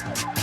We'll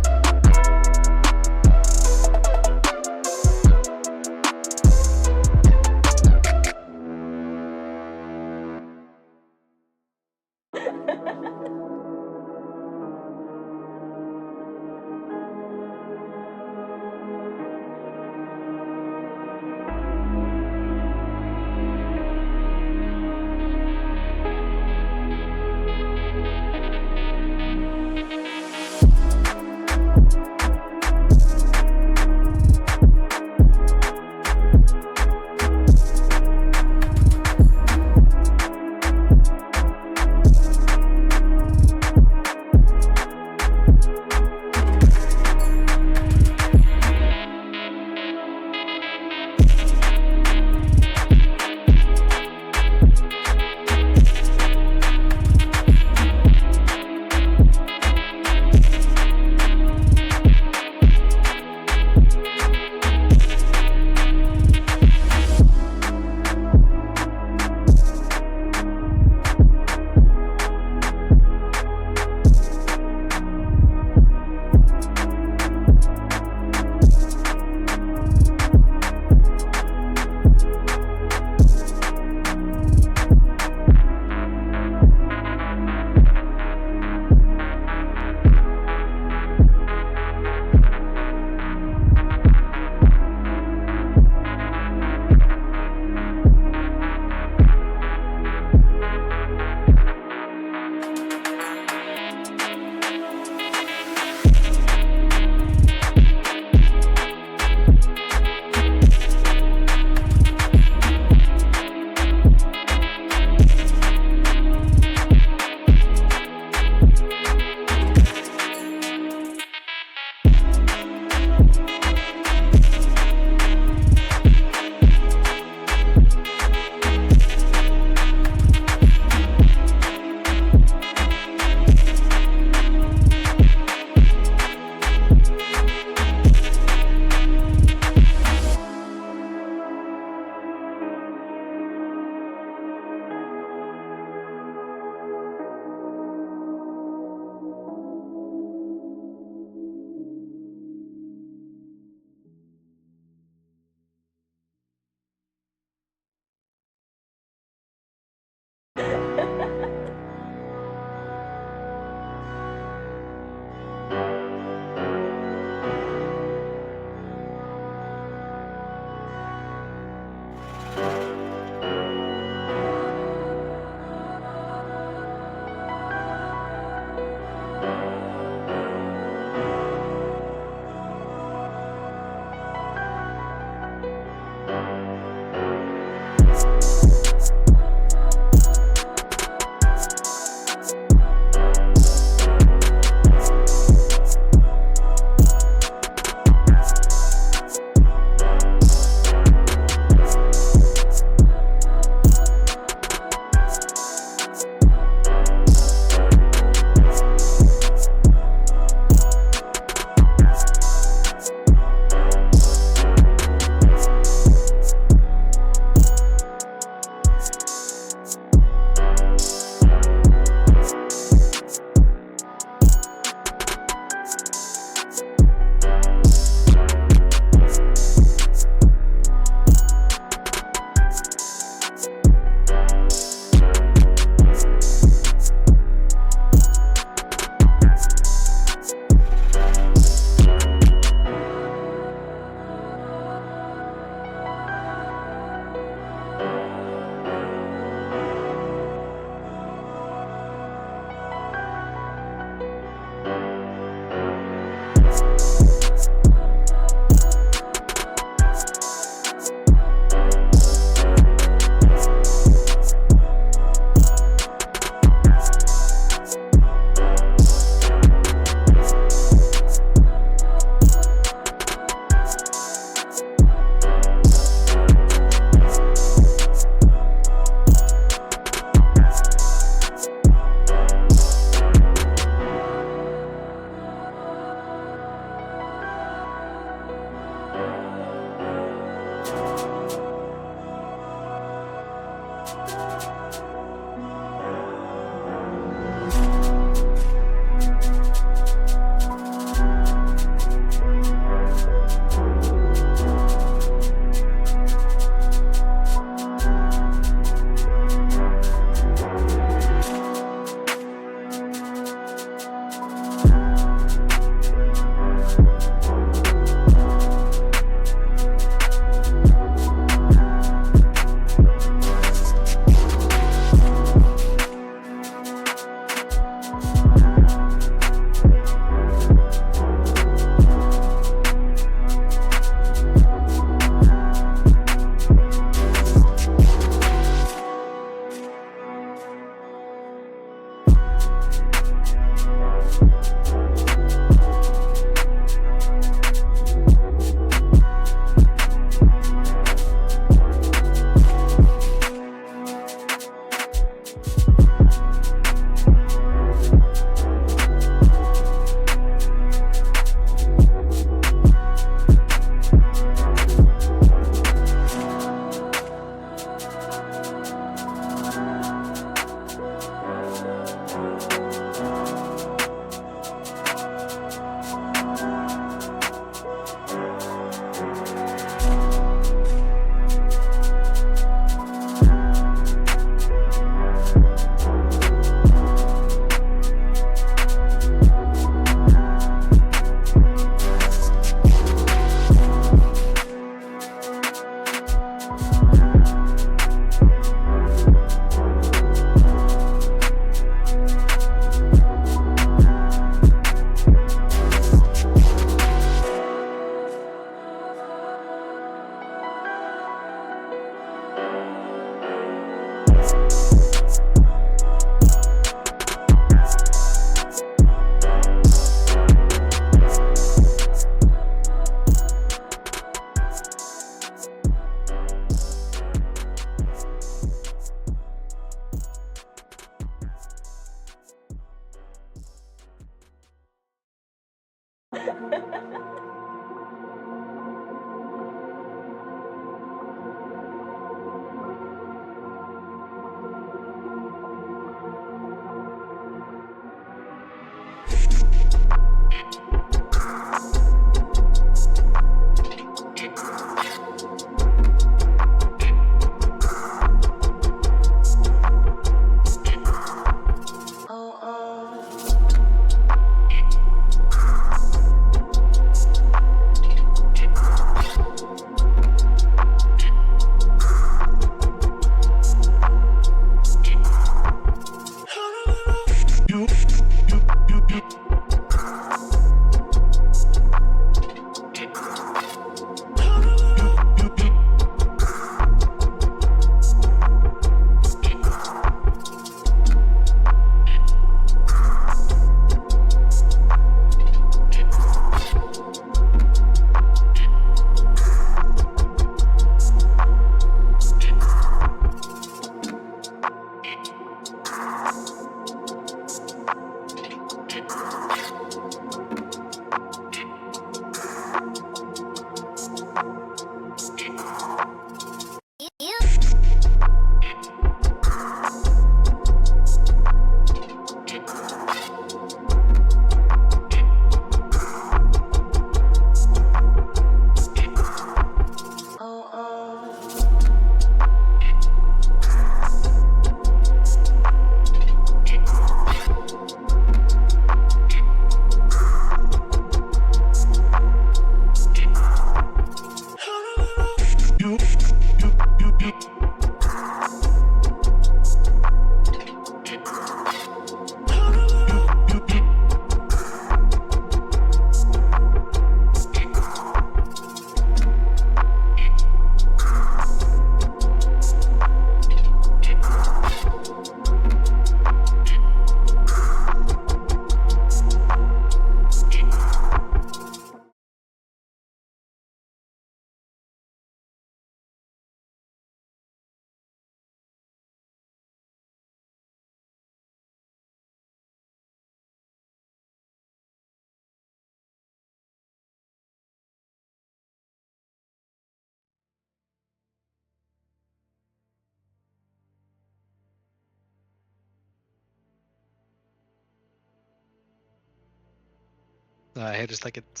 Það heyrist ekkert.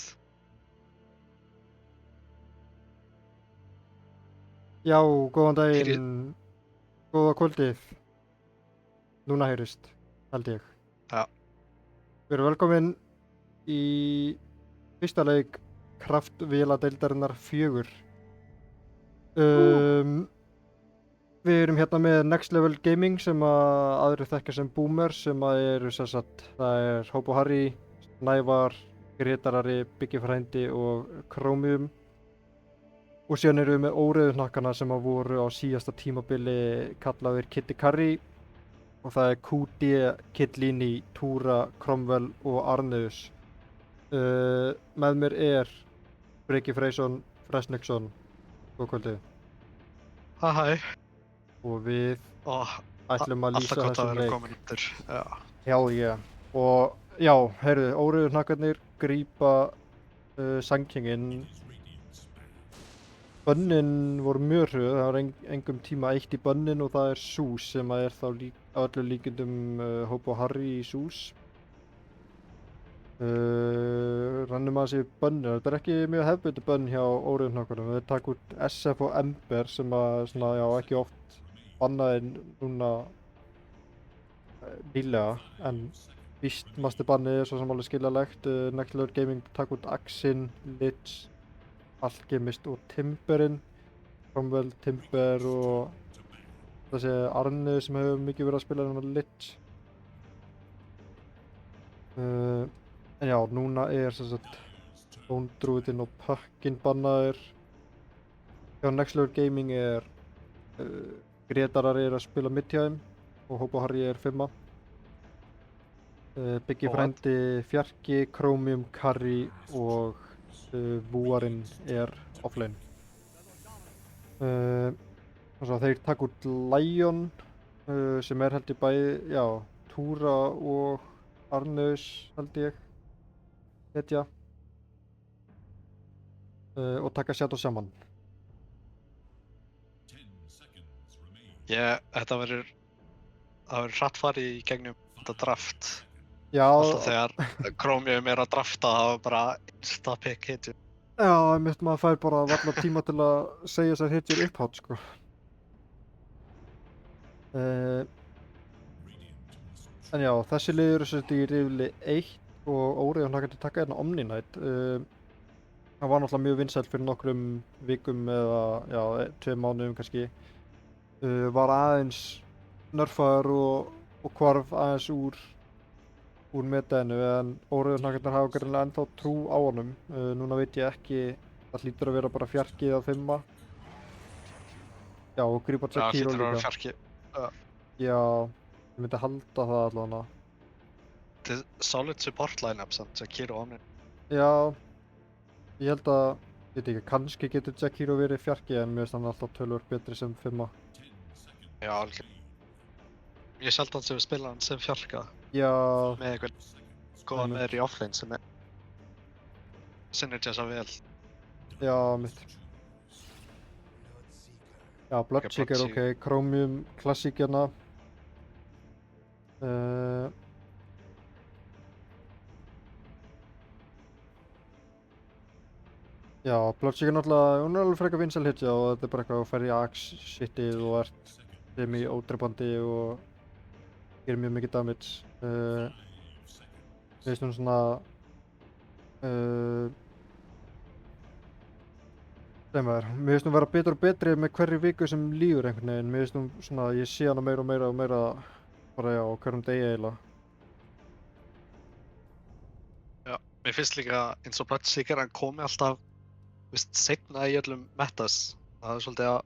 Já, góðan daginn, góða kvöldið. Núna heyrist, held ég. Já. Við erum velkomin í fyrsta leik Kraftvéladeildarinnar 4. Við erum hérna með Next Level Gaming sem aðrir þekkja sem Boomer, sem eru sem sagt, það er Hope og Harry, Snævar, Gretarari, Biggi frændi og Chromium. Og síðan erum við með óreiðuhnakkana sem voru á síðasta tímabili kallaðir Kitty Carry. Og það er QD, Kidlini, Túra, Cromwell og Arneus. Með mér er Breki Freysson, Fresnixson. Góð kvöldið. Hæ. Og við ætlum að lýsa þessum leik. Alltaf gott að vera komin út þér. Já. Hell yeah. Og já, heyrðu, óreiðuhnakkarnir grípa Sandkinginn. Bönnin voru mjög hröð, það var engum tíma eitt í bönnin og það er Sús sem er þá á öllu líkindum Hope og Harry í Sús. Rannum að sér bönnin, þetta er ekki mjög hefðbundið bönn hjá óreiðuhnakkunum. Þeir taka út SF og Ember sem svona, já, ekki oft bannaði núna nýlega, en vístmasti bannið er svo sem alveg skiljalegt. Next Level Gaming taka út Axin, Lich, Alchemist og Timberinn, Cromwell, Timber og þessi Arne sem hefur mikið verið að spila hérna Lich. En já, núna er sem sagt Bone Druidinn og Puckin bannaðir. Hjá Next Level Gaming er Gretarari er að spila mid hjá þeim og Hope og Harry er 5. Biggi frændi, Fjarki, Chromium, Carry og Búarinn er offlane. Þeir taka út Lion sem er held ég bæði, já, Túra og Arneus held ég hetja. og taka Shadow saman. Það verður hratt farið í gegnum þetta draft. Já, Alltaf þegar Chromium að drafta, það var bara insta-pick hitjum. já, einmitt maður fær bara varla tíma til að segja sér hitjur upphátt, sko. En já, þessi lið eru sem sagt í riðli 1 og Óriðan hlakar til að taka hérna Omni Knight. Það var náttúrulega mjög vinsælt fyrir nokkrum vikum eða, já, 2 mánuðum kannski. Var aðeins nerfaður og hvarf aðeins úr metainu, en Óreiðuhnakkarnir hafa greinilega ennþá trú á honum. Núna veit ég ekki, það hlýtur að vera bara fjarkið að 5. Já, og grípa Jakiro líka. Já, hlýtur að vera fjarkið. Já, ég myndi halda það allavega. Þetta er solid support line-up samt, Jakiro Omni. Já, ég held að, ég veit ekki, kannski getur Jakiro verið fjarkið, en mér finnst hann alltaf töluvert betri sem 5. Já, alveg. Ég sjaldan sem við spila hann sem fjarka. Já, Með einhvern góðan meður í offlane sem synergisa vel. já, mitt. Já, Bloodseeker, ok, Chromium klassík hérna. Já, Bloodseeker náttúrulega, hún er alveg frekar vinsæl hitja og þetta er bara eitthvað að ferja í axe shitið og ert semi-ódreipandi og gerir mjög mikið damage. Mér finnst hún svona mér finnst hún vera betur og betri með hverju viku sem líður einhvern veginn. Mér finnst hún svona, ég sé hana meira og meira og meira bara já, á hverjum degi eiginlega. Já, mér finnst líka eins og Bloodseeker hann komi alltaf, veist, seinna í öllum metas. Það er svolítið að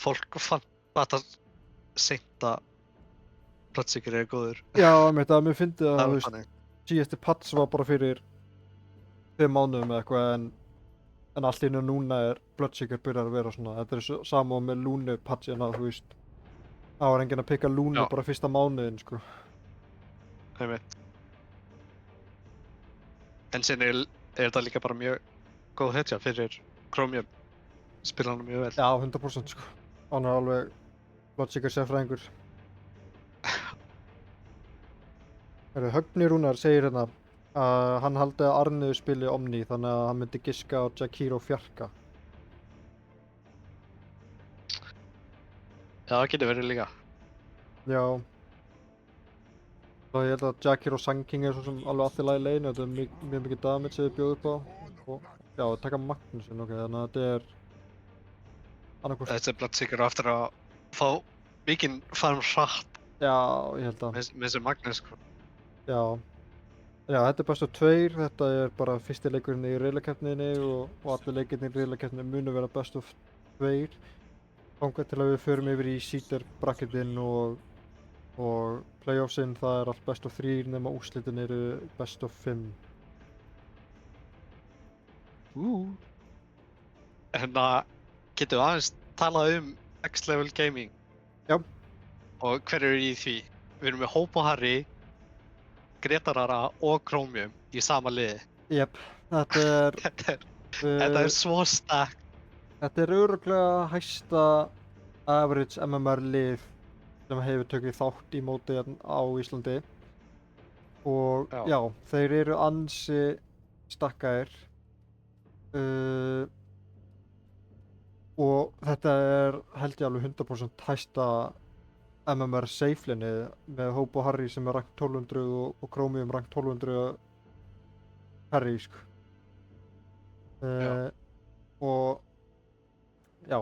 fólk fann þetta seint að Bloodseeker er góður. Já, mér fyndið að, Það þú var veist, þannig. síðasti patch var bara fyrir 5 mánuðum eða eitthvað, en allt í einu núna er Bloodseeker byrjar að vera svona. Þetta er sama með Lúnu patchina, þú veist. Það var enginn að pikka Lúnu Já. bara fyrsta mánuðin, sko. Einmitt. En síðan er þetta líka bara mjög góð hetja fyrir Chromium. Spila hann mjög vel. Já, 100% sko. Hann er alveg Bloodseeker sérfræðingur. Högni Rúnar segir hérna að hann haldi að Arniður spili Omni, þannig að hann myndi giska á Jakiro fjarka. Já, það getur verið líka. Já. Og ég held að Jakiro Sanking er svo sem alveg allt í lagi leginu, þetta er mjög mikið damage sem þið bjóðu upp á. Og já, taka Magnusson, ok, þannig að þetta er annarkvort. Þetta er Bloodseeker á eftir að fá mikinn farm hratt Já, ég held að. með þessu Magnus, sko. Já. Já, þetta er best of 2, þetta er bara fyrsti leikurinn í riðlakeppninni og allir leikirnir í riðlakeppninni munu vera best of 2. Þangað til að við förum yfir í seeder bracketinn og playoffsinn, það er allt best of 3 nema úrslitin eru best of 5. En getum við aðeins talað um Next Level Gaming. Já. Og hver eru í því? Við erum með Hope og Harry, Gretarara og Chromium í sama liði. Jep, þetta er Þetta er svo stack. Þetta er örugglega hæsta average MMR lið sem hefur tökið þátt í móti á Íslandi. Og já, þeir eru ansi stakkaðir. Og þetta er held ég alveg 100% hæsta MMR safe-linni með Hope og Harry sem er rank 1200 og Chromium rank 1200 Harry, sko. Og já,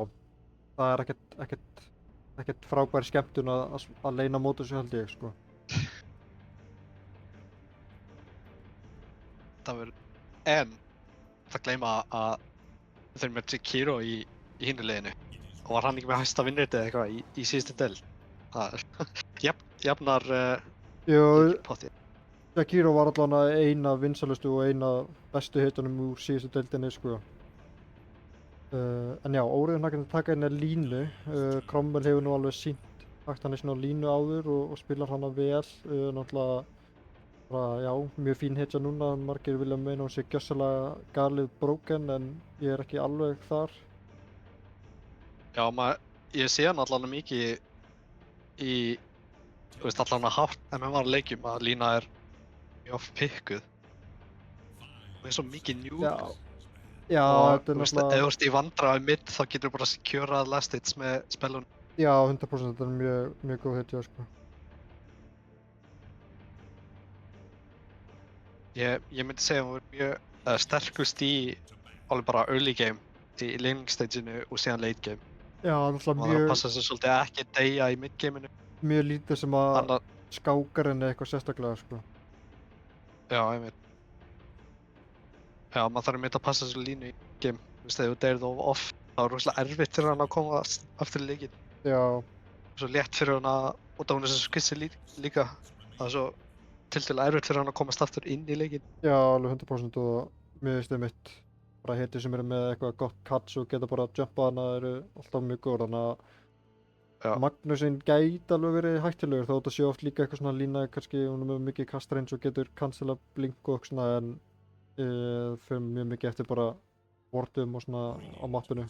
það er ekkert frábær skemmtun að leyna móti þessu held ég, sko. En það gleyma að þeir eru með Jakiro í hinu liðinu. Og var hann ekki með hæsta vinnriti eða eitthvað í síðustu deild. Það er jafnar potti. Jakiro var allavega eina vinsælustu og eina bestu hitunum úr síðustu deildinni, sko. En já, Óreiðuhnakkarnir taka hérna línu. Cromwell hefur nú alveg sýnt hægt hann svona línu áður og spilar hana vel. Náttúrulega bara, já, mjög fín hetja núna, margir vilja meina hún sé gjössalega galið broken en ég er ekki alveg þar. Já, ég sé hann allan mikið í, þú veist, allan að hátt MMR-leikjum að Lína er mjög oft pikkuð. Hún er svo mikið Já, njúk já, og þetta er þú veist, ef náttúrulega, þú ert í vandræði mitt þá getur þú bara securað last hits með spellun. já, 100% þetta er mjög góð hetja, sko. Ég myndi segja að hún er mjög sterkust í alveg bara early game, í laning stageinu og síðan late game. Já, Og náttúrulega það þarf að passa sig svolítið að ekki deyja í mid gameinu. mjög lítið sem að Annar, skákar henni eitthvað sérstaklega, sko. já, einmitt. Já, maður þarf einmitt að passa sig línu í game. Þú veist, ef þú deyrið of off, þá er rosalega erfitt fyrir hann að koma aftur í leikinn. Já, Svo létt fyrir hann að, út af hún er sem skvissi líka, það er svo tiltölulega erfitt fyrir hann að komast aftur inn í leikinn. já, alveg 100% og mér finnst einmitt bara hetjur sem eru með eitthvað gott cuts og geta bara jumpað hana eru alltaf mjög góður, þannig að Já. Magnusinn gæti alveg verið hættulegur þó þetta sé oft líka eitthvað svona lína kannski hún er með mikið kastreins og getur cancela blink og eitthvað svona en fyrir mjög mikið eftir bara wardum og svona á mappinu.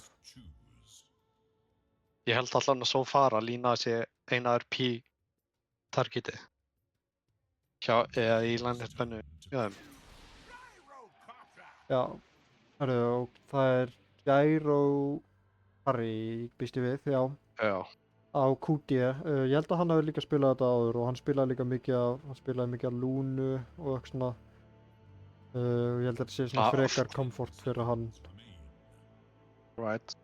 Ég held allan að svo fara að Lína sé eina RP targetið. Eða í landið bennu hjá þeim. Já, herru og það er Gyro Harry býst ég við, já, Já. á QD. Ég held að hann hafi líka spilað þetta áður og hann spilaði mikið af Lúnu og eitthvað svona. Ég held að þetta sé svona frekar comfort fyrir hann. Right.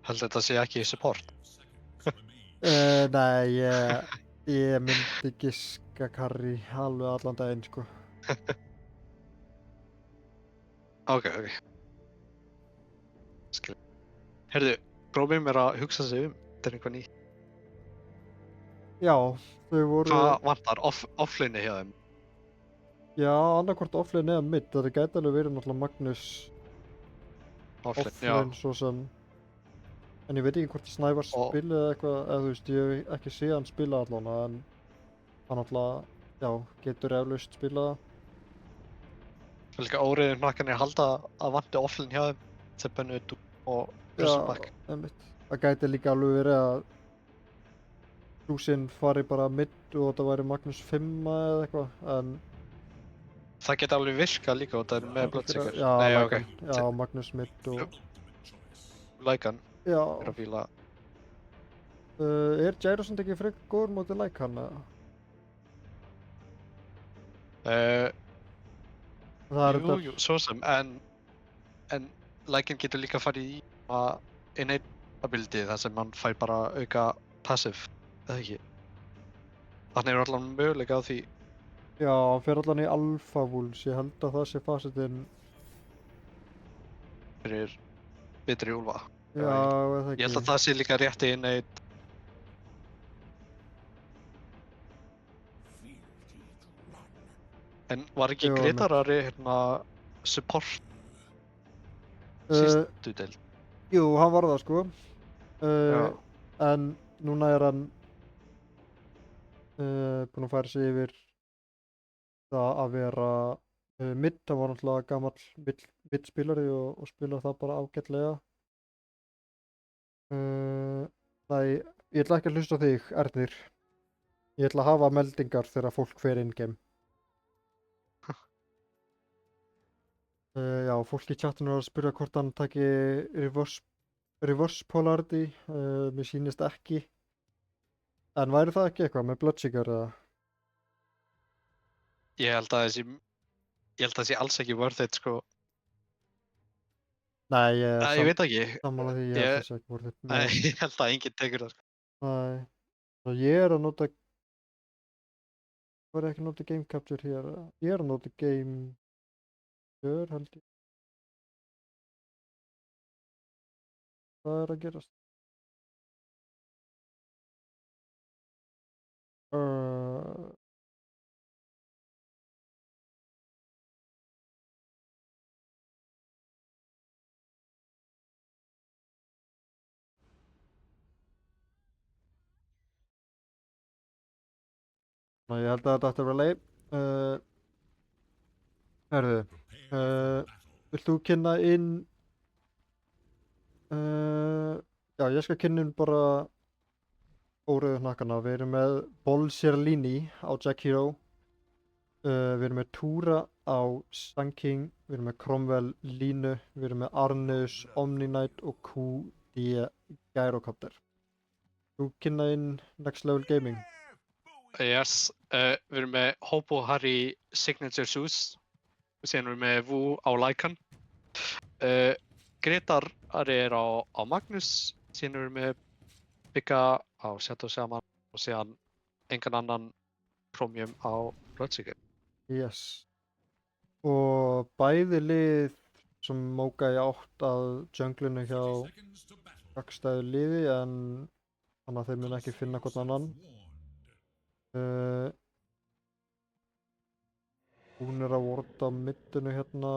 Held þetta sé ekki support. Nei, ég myndi giska Harry alveg allan daginn, sko. Ok. Skil. Heyrðu, prófum mér að hugsa sig þetta er eitthvað nýtt. Já, þau voru, Hvað vantar offline hjá þeim? já, annarkvort offline eða mid. Þetta gæti alveg verið náttúrulega Magnus offline svo sem, en ég veit ekki hvort Snævar spilið eða eitthvað, eða þú veist, ég hef ekki séð hann spila allan, en hann náttúrulega, já, getur eflaust spilað það. Það er líka óriður hnakkanir halda að vanti offline hjá þeim sem bennu og Brusselback. Já, einmitt. Það gæti líka alveg verið að Brúsinn fari bara mid og þetta væri Magnus 5 eða eitthvað, en Það geti alveg virkað líka og það er með Bloodseeker. já, Nei, Lycan, ok. já, Magnus mid og Lycan já, er að fíla. er Gyrosamt ekki frekar góður mótið Lycan eða? Það er þetta, Jú, svo sem, en Lycan getur líka farið í innate ability þar sem hann fær bara auka passive, eða ekki. Þannig er allan möguleika á því. já, hann fer allan í Alpha Wolves, ég held að það sé facetinn, Fyrir betri úlfa. já, eða Ég held ekki. að það sé líka rétti innate. En var ekki Jú, Gritarari support Uh, sístu deild? jú, hann var það sko, Já. en núna er hann búinn að færa sig yfir það að vera mid, hann var náttúrulega gamall mid-spilari og spilar það bara ágætlega. Nei, ég ætla ekki að hlusta á þig, Ernir. Ég ætla að hafa meldingar þegar fólk fer in-game. Já, fólk í chatinu var að spyrja hvort hann taki reverse polarity, mér sýnist ekki. En væri það ekki eitthvað með Bloodseeker eða? Ég held að það sé alls ekki worth it, sko. Nei, Ég veit ekki. sammála því, ég held þessi ekki worth it. Nei, ég held að enginn tekur það, sko. Nei, og ég er að nota, var ekki að nota game capture hér, ég er að nota game capture held ég. Hvað er að gerast? Ég held að þetta ætti að vera leið. Herðu, vilt þú kynna inn, já, ég skal kynna inn bara órauðu hnakkana. Við erum með Bolsierlini á Jack Hero, við erum með Túra á Sun King, við erum með Cromwell Línu, við erum með Arneus, Omni Knight og QD Gyrocopter. Þú kynna inn Next Level Gaming. Yes, við erum með Hobo Harry Signature Shoes og síðan erum við með Wu á Lycan. Gretar er á Magnus, síðan erum við með Bigga á Shadow Shaman og síðan engan annan Chromium á Bloodseeker. Yes. Og bæði lið sem móka í átt að junglinu hjá gagnstæðu liði en þannig að þeir mun ekki finna hvort annan. Hún er að vorta á middinu hérna.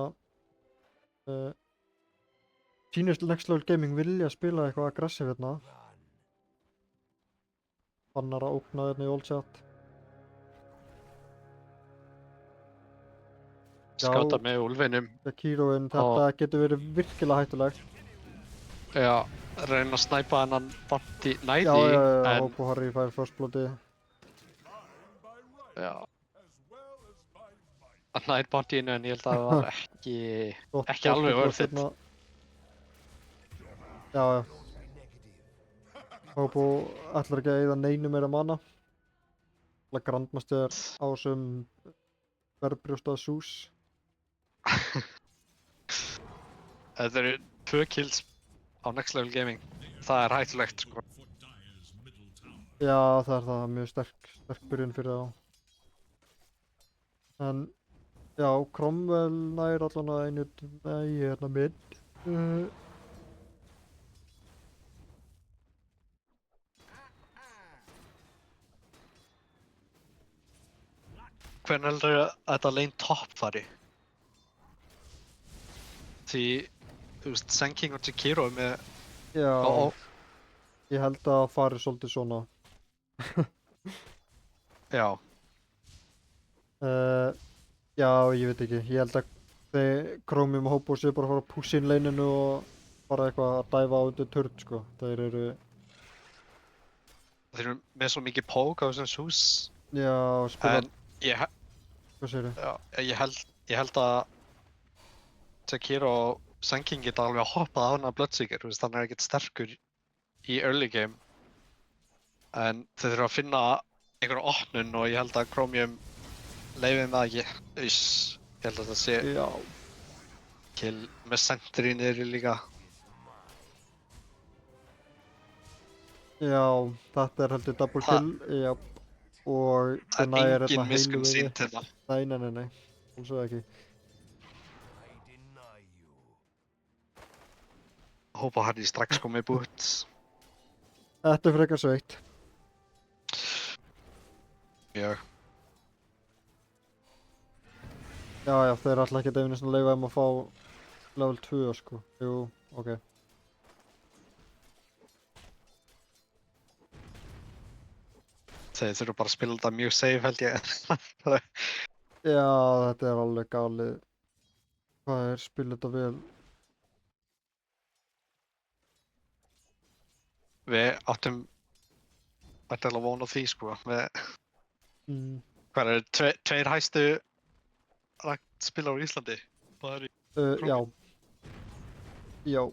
Sýnist Next Level Gaming vilja spila eitthvað aggressiv hérna. Bannar að ógna hérna í old chat. Skáta með Úlfinum. Kiroinn, þetta getur verið virkilega hættulegt. Já, reyna að snæpa hennan Bounty Knight Já, en... Hobo Harry fær frostblóti. Já. Að Knight Bountyinu en ég held að það var ekki alveg worth it. Já. Hobo ætlar ekki að eyða neinu meira mana. Það grandmaster á þessum verbrjóstað sús. Það eru 2 kills á Next Level Gaming. Það er hættulegt, sko. Já, það er það. Mjög sterk byrjun fyrir þá. En, já, Cromwell nær allan að einu hérna mid. Hvernig heldur að þetta lane top fari? Því, þú veist, Sun King og Jakiro með... Já, ég held að það fari svolítið svona. Já. Já, ég veit ekki. Ég held að þeir Chromium og Hobo séu bara að fara að pússa inn laneinu og bara eitthvað að dæfa á undir turn, sko. Þeir eru með svo mikið poke á þessum sús. Já, spila... En Hvað segirðu? Já, ég held að Jakiro og Sun King geta alveg hoppað á hana Bloodseeker, þú veist, hann er ekkert sterkur í early game. En þeir þurfa að finna einhverja opnun og ég held að Chromium leyfið það ekki. Ég held að það sé Já. Kill með sentry niðri líka. Já, þetta er heldur double kill. Já. Og það er engin miskunn sýnt hérna. Nei. Alls og ekki. Hobo Harry strax komið bútt. Þetta er frekar sveitt. Já. Já, þeir ætla ekki að einu svona leifa að fá level 2, sko. Jú, ok. Þeir þurfa bara að spila þetta mjög safe, held ég. Já, þetta er alveg galið. Hvað er spila þetta vel? Við áttum að vona því, sko. Hvað er tveir hæstu spilar á Íslandi? Já. Já.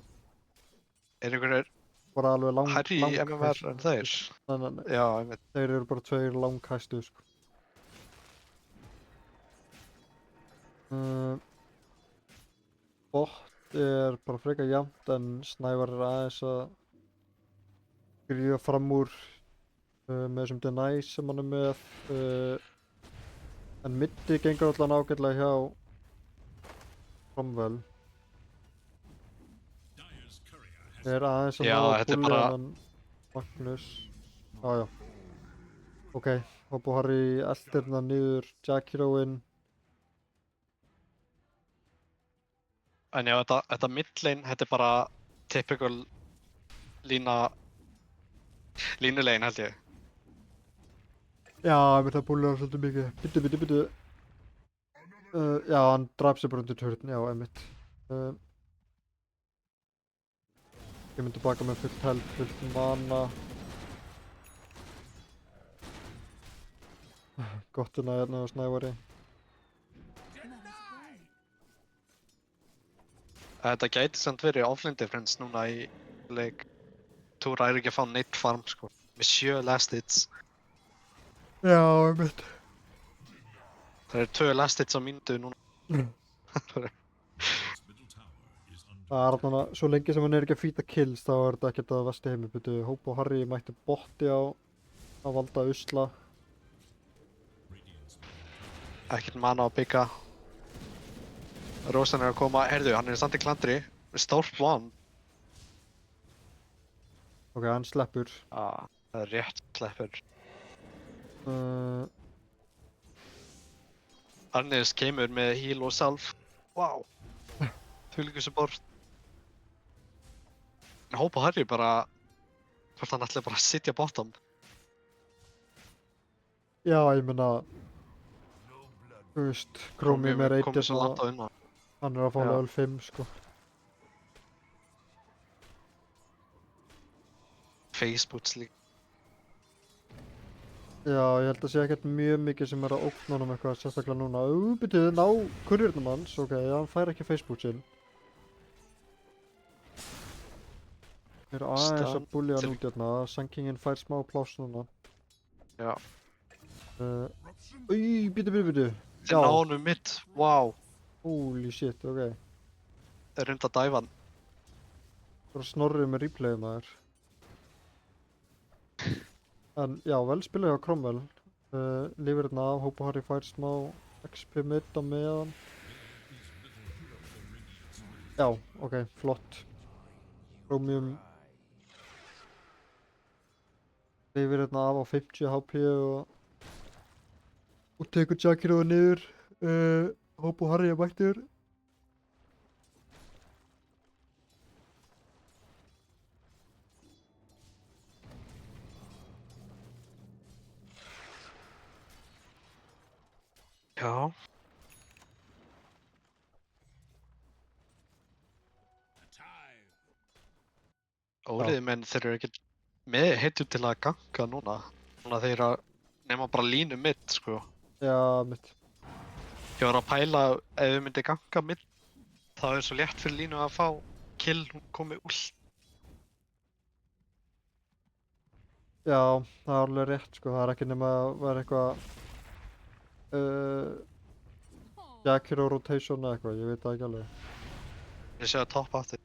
Er einhverjir bara alveg hærri í MMR en þeir? Nei. Já, ég veit. Þeir eru bara 2 langhæstu, sko. Bot er bara frekar jafnt en Snævar er aðeins að gríða fram úr með þessum deny sem hann er með. En middi gengur allan ágætlega hjá Cromwell. Þeir eru aðeins að ná að búlja hann Magnus. Já. Ok, Hobo Harry eldirna niður Jack Heroinn. En já, þetta midlane, þetta er bara typical línulegin, held ég. Já, mér það búlja hann svolítið mikið. Byttu. Já, hann draf sig bara undir turn, já, einmitt. Ég myndi baka með fullt held, fullt mana. Gottuna hérna á Snævari. Þetta gæti samt verið offlane difference núna í leik. Túra er ekki að fá neitt farm sko. Með 7 last hits. Já, einmitt. Það er 2 last hits á mínútu núna. Það er þarna, svo lengi sem hann er ekki að fýta kills þá er þetta ekkert að vesti heimi. Byrju, Hope og Harry mætti botti á að valda usla. Ekkert mana á bygga. Rósan er að koma. Herðu, hann er samt í klandri. Storm 1. Ok, hann sleppur. Það er rétt sleppur. Arniðs kemur með heal og salve. Wow. Þvílíkur support. Hope og Harry bara... Hvort hann ætli bara að sitja bottom. Já, ég meina... Þú veist, Chromium er komið svo langt á og unna. hann er að fá Já. level 5, sko. Facebooks líka. Já, ég held að sé ekkert mjög mikið sem er að ógna honum eitthvað sérstaklega núna. Byrju, ná kurjurnum hans, ok, já, hann fær ekki Facebook sinn. Ég er aðeins að búlja hann út hérna, Sankingin fær smá pláss núna. Já. Byrju. Þeir ná honum mitt. Wow. Holy shit, ok. Þeir reynda að dæfa hann. Bara snorrið með replayið maður. En já, vel spilað hjá Cromwell. Lifir hérna af, Hope og Harry fær smá XP mid á meðan. Já, ok, flott. Chromium lifir hérna af á 50 HP og tekur Jakiro niður. Hope og Harry er mættur. Já. Óriði menn þeir eru ekkert með heitu til að ganga núna. Núna þeir að nema bara línu mitt sko. Já, mitt. Ég var að pæla ef við myndi ganga mitt. Það er svo létt fyrir línu að fá kill, hún komi ult. Já, það er alveg rétt sko, það er ekki nema að vera eitthvað Jakiro rotation eða eitthvað, ég veit það ekki alveg. Ég sé að toppa aftur.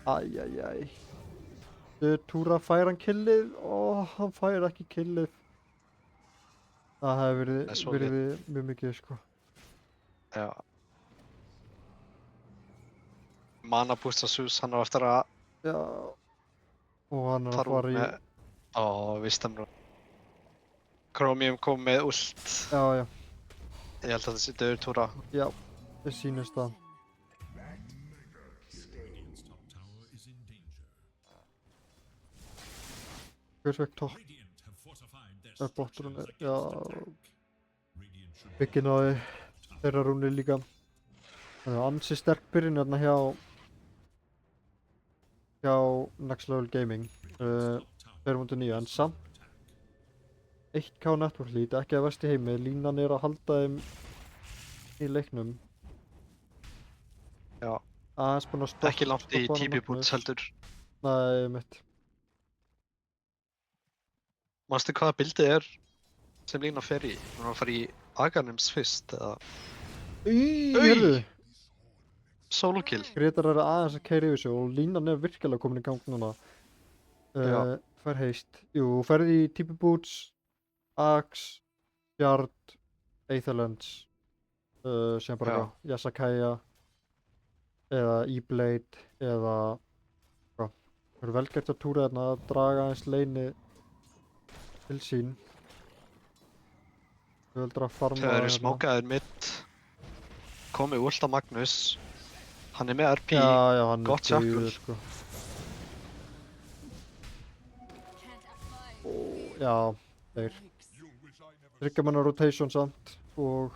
Æjæjæj. Túra fær hann killið, hann fær ekki killið. Það hefði verið mjög mikið sko. Já. Mana boosta sus, hann á eftir að Já. Og hann er að fara í... Vistamra. Chromium kom með ult. Já, já. Ég held að það sé döður túra. Já, það sýnist það. Hvers veginn topp? Botturinn er, já. Byggin á þeirra rúni líka. Það er ansi sterk byrjun hérna hjá Next Level Gaming. 2.9 en samt 1k network lead, ekki að verst í heimi. Línan er að halda þeim í leiknum. Já. Aðeins búinn að stoppa. Ekki langt í TP boots heldur. Nei, mitt. Manstu hvaða bildið er sem lína fer í? Hún var að fara í Aghanims fyrst eða? Heyrðu! Solo kill. Gretar er aðeins að keyra yfir sig og línan er virkilega komin í gang núna. Fær heist. Jú, ferði í TP boots, Axe, Fjard, Aetherlands, sem bara Já. Yasakaya eða E-Blade eða hvað. Það er vel gert að túra þarna að draga aðeins leini til sín. Þau veldur að farma Þeir eru smókaðir mitt. Komið ult á Magnus. Hann er með RP. Já, hann Gott er sjakkur. dugður, sko. Já, þeir. Þriggja manna rotation samt og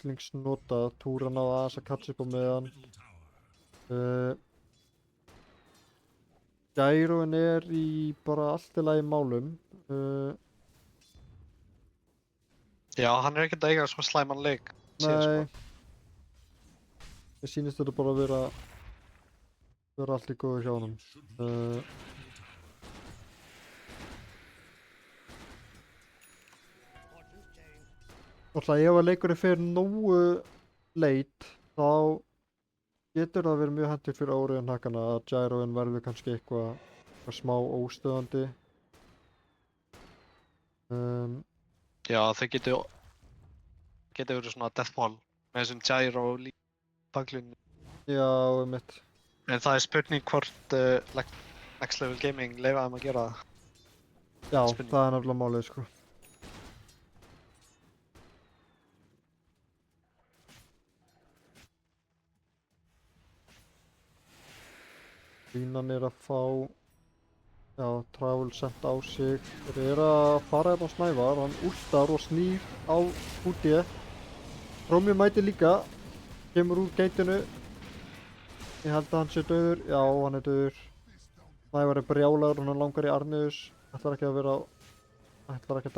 hryllingsnotað. Túra náði aðeins að catcha upp á meðan. Gyroin er í bara allt í lagi málum. Já, hann er ekkert að eiga svona slæman leik. síðan, Nei. Mér sýnist þetta bara að vera allt í góðu hjá honum. Alltaf ef að leikurinn fer nógu leit, þá getur það verið mjög hentugt fyrir Óriðan Hakana að gyroin verður kannski eitthvað smá óstöðandi. Já, þau getur verið svona deathball með þessum gyro líka baklinu. Já, einmitt. En það er spurning hvort Next Level Gaming leyfa þeim að gera það. Já, Spurning. það er nefnilega málið, sko. Línan er að fá travel sent á sig. Þeir eru að fara hérna á Snævar, hann últar og snýr á úti. Chromie mætir líka, kemur úr geitinu. Ég held að hann sé dauður, já hann er dauður. Snævar er brjálagur, hann langar í Arnius. Ætlar ekki að dæfa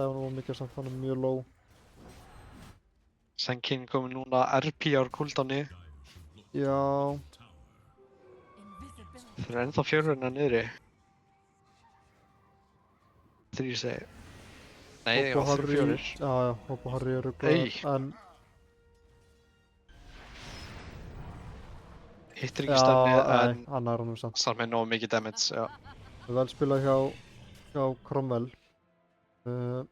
hann of mikið samt, hann er mjög low. Senkin komið núna RP ár cooldownni. Já, Þeir eru ennþá 4 niðri. 3 segi. Nei, Hopp og það var 4. Já, Hopp og Harry eru Nei. glæðir, en Hittir ekki stefni en hann er honum samt. samt með nógu mikið damage, já. Vel spilað hjá Cromwell. Það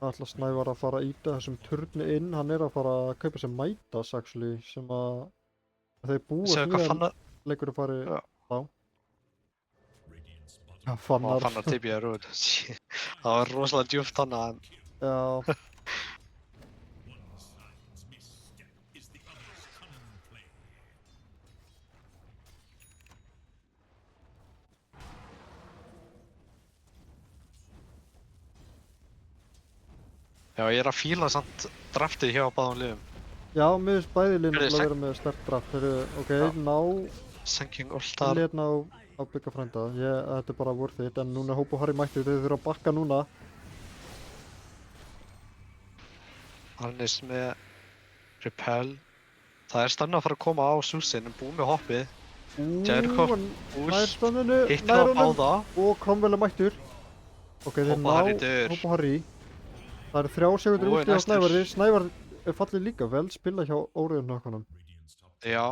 ætla Snævar að fara að ýta þessum turni inn. Hann er að fara að kaupa sér Midas, actually, sem að þeir búa Segðu hvað Fannar, leikurinn fari Já. á. Já, Fannar. Fannar TBR út. Það var rosalega djúpt hana en Já. Já, ég er að fíla samt draftið hjá báðum liðum. Já, mér finnst bæði liðin Heyrðu, til að vera með sterkt draft. Þeir eru, Já. ná Senking Allstar. hérna á Bygga frænda. Þetta er bara worth it, en núna er Hopp og Harry mættir. Þeir þurfa að bakka núna. Arnis með Repel. Það er stanna að fara að koma á súsin en búið með hoppið. Jericho, Hann nær Ús, stanninu, hittir nær á honum báða. og Cromwell er mættur. Ok, þeir Hopp og Harry ná dauður. Hopp og Harry. Það eru 3 sekundur Nú er úti á næstur. Snævari. Snævar er fallið líka vel, spila hjá Óriðan Hakanum. Já,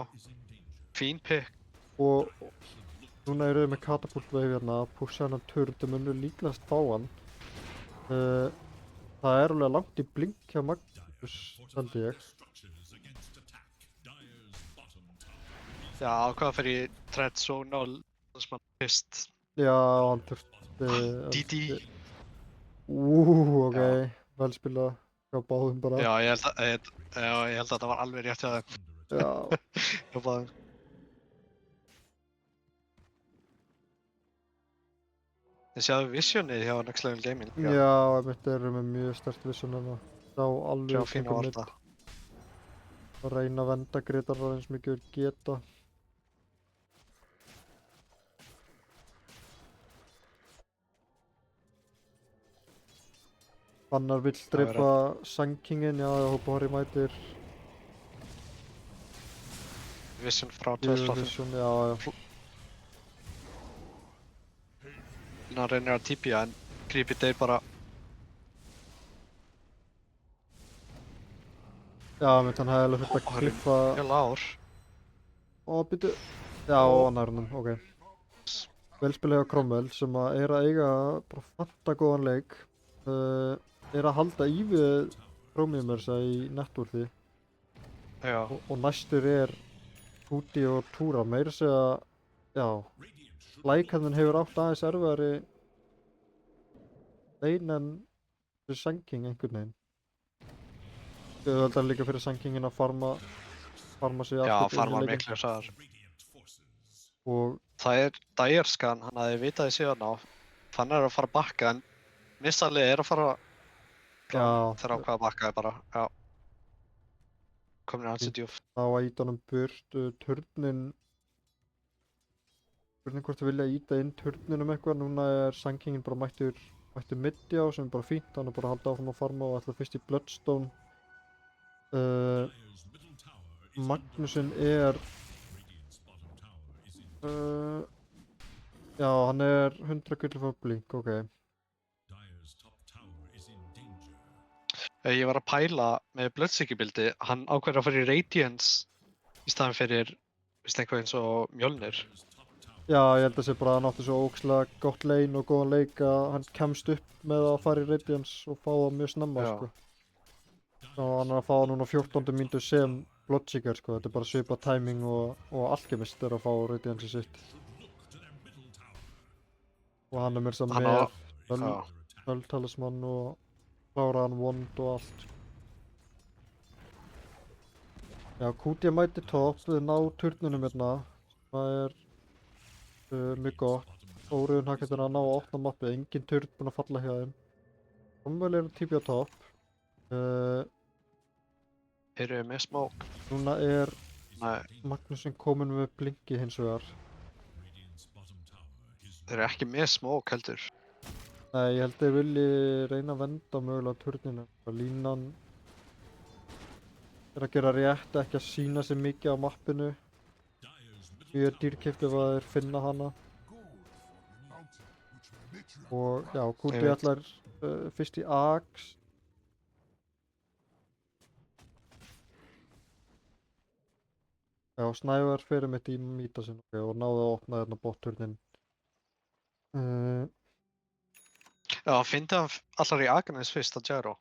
fín pick. Og núna eru þau með katapult veif hérna að pússa hennan turn, þau munur líklegast fá hann. Það er alveg langt í blink hjá Magnús, held ég. Já, ákvaða fyrir Tread Zone og Landsmann fyrst. Já, hann þurfti... DD. Ok, vel spilað hjá báðum bara. Já, ég held að þetta var alveg rétt hjá þeim. Já. Hjá báðum. Þið sjáðu visionið hjá Next Level Gaming. Já, einmitt eru með mjög sterkt vision hérna. Sjá Sjá alveg fína kringum varta. mitt. Að reyna að venda Gretarar eins mikið þeir geta. Fannar vill drepa Sankingin, já, Hopp og Harry mætir. Vision frá Vision, 2005. já. Hann reynir að TPa en Creepy deyr bara. Já, mitt hann hefði alveg þurft að Harry klippa. Mjög lár. Ó, býtu. Já, hann er hann, ok. Velspilað hjá Cromwell sem að er að eiga bara fanta góðan leik. Er að halda í við Chromie með þess að í networthi. Já. Og næstur er Húti og Túra, meira segja, já, Lækharðin hefur átt aðeins erfiðari lein en fyrir Sanking einhvern veginn. Auðveldar líka fyrir Sankingin að farma sig Já, aftur inn í farmar leikinn. miklu sagðar. Og Það er Dyerskan, hann hafði vitað í síðan á. Hann er að fara að bakka en missalið er að fara já, þegar ákvaða að bakka bara. Já. komin ansi djúpt. Á að íta honum burt, turnin spurning hvort þið vilja íta inn turninum eitthvað. Núna er Sandkingin bara mættur middi á sem er bara fínt, hann er bara að halda áfram að farma og ætla fyrst í Bloodstone. Magnússon er já, hann er 100 gull fyrir blink, ok. Ég var að pæla með Bloodseeker-bildi, hann ákveður að fara í Radiance í staðan fyrir, eitthvað eins og Mjolnir. Já, ég held að sé bara að hann átti svo ógeðslega gott lane og góðan leik að hann kemst upp með að fara í Radiance og fá það mjög snemma, Já. sko. Og hann er að fá það núna á 14. mínútu sem Bloodseeker, sko. Þetta er bara svipað timing og Alchemist er að fá Radiance sitt. Og hann er mér sem með Nöll-talisman og kláraðan wand og allt. Já, Kúti mæti topp, við ná turnunum hérna. Það er mjög gott. Óriðun hægt að ná að opna mappið, engin turn búinn að falla hjá þeim. Cromwell er típi á topp. Eru þið með smoke? Núna er Nei, Magnússon kominn með blinki hins vegar. þeir eru ekki með smoke heldur. Nei, ég held að ég vilji reyna að venda mögulega turninu. Línan er að gera rétt, ekki að sína sig mikið á mappinu. Ég er dýrkeypt ef að þeir finna hana. Og já, Kúti Ég veit. ætlar fyrst í Axe. Já, Snævar fyrir mitt í Mítasin og náði að opna hérna botturnin. Já, fyndi hann allar í Agnes fyrst að Gyro.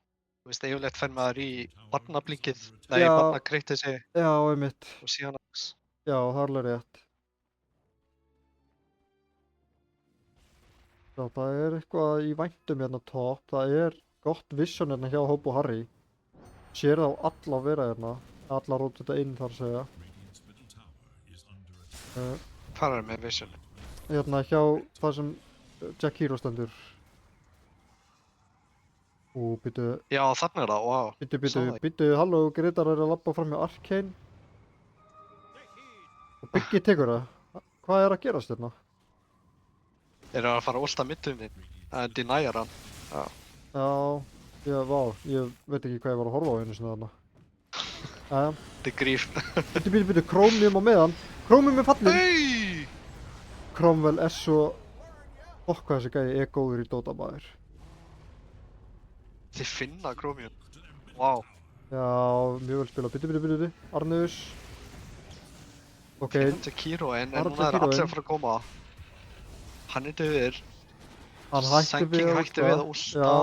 Þú veist, yfirleitt fer maður í barnablinkið, nei, Já. barnakreitið sig Já, einmitt. og síðan Axe. Já, það er alveg rétt. Já, það er eitthvað í væntum hérna topp. Það er gott vision hérna hjá Hope og Harry. Sér þá alla vera hérna. Alla rót þetta inn þar að segja. Hvað er með vision? Hérna hjá það sem Jack Hero stendur. Ú, býtu, Já, þannig er það, wow. Sá það. býtu, halló, Grétar er að labba fram með Arcane. Og Biggi tekur það. Hvað er að gerast hérna? Þeir eru að fara að ulta middunin, en denyar hann. Já, vá, ég veit ekki hvað ég var að horfa á einu sinni þarna. Jæja, Þetta er gríf. býtu, Chromium á meðan. Chromium er fallinn. Hey! Cromwell er svo... Fokk hvað þessi gæi er góður í Dota maður. Þið finna Chromium. Wow. Já, mjög vel spilað. Býtu. Arnus. Ok, Finnum Kiro en Bara núna er Kiro allir inn. að fara að koma. Hann er döður. hann hætti Sandking við hætti við að últa. Já.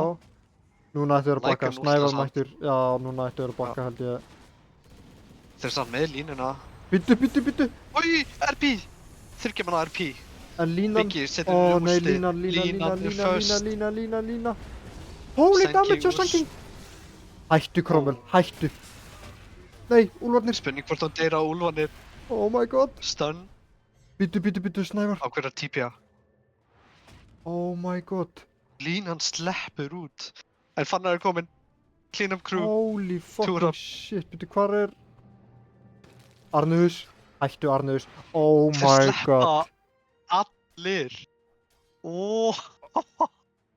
Núna ætti þeir að bakka. Lycan últa Snævar samt. mættur. Já, núna ætti þeir að bakka held ég. Þeir eru samt með línuna. Býtu. Oi, RP! Þyrkja manna RP. En línan... Biggi setur Ó últi. nei, línan. Holy Sandking damage á úr- Sandking. Hættu Cromwell, hættu. Nei, úlfarnir. Spurning hvort hann deyra á úlfanir. Oh my god. Stun Býtu, Snævar. á hverja típja. Oh my god. Línan sleppur út. En Fannar er kominn. Clean up crew. Holy fucking Túra. shit. Býtu, hvar er... Arnus. Hættu Arnus. Oh Þeir my sleppa god. allir. Ó,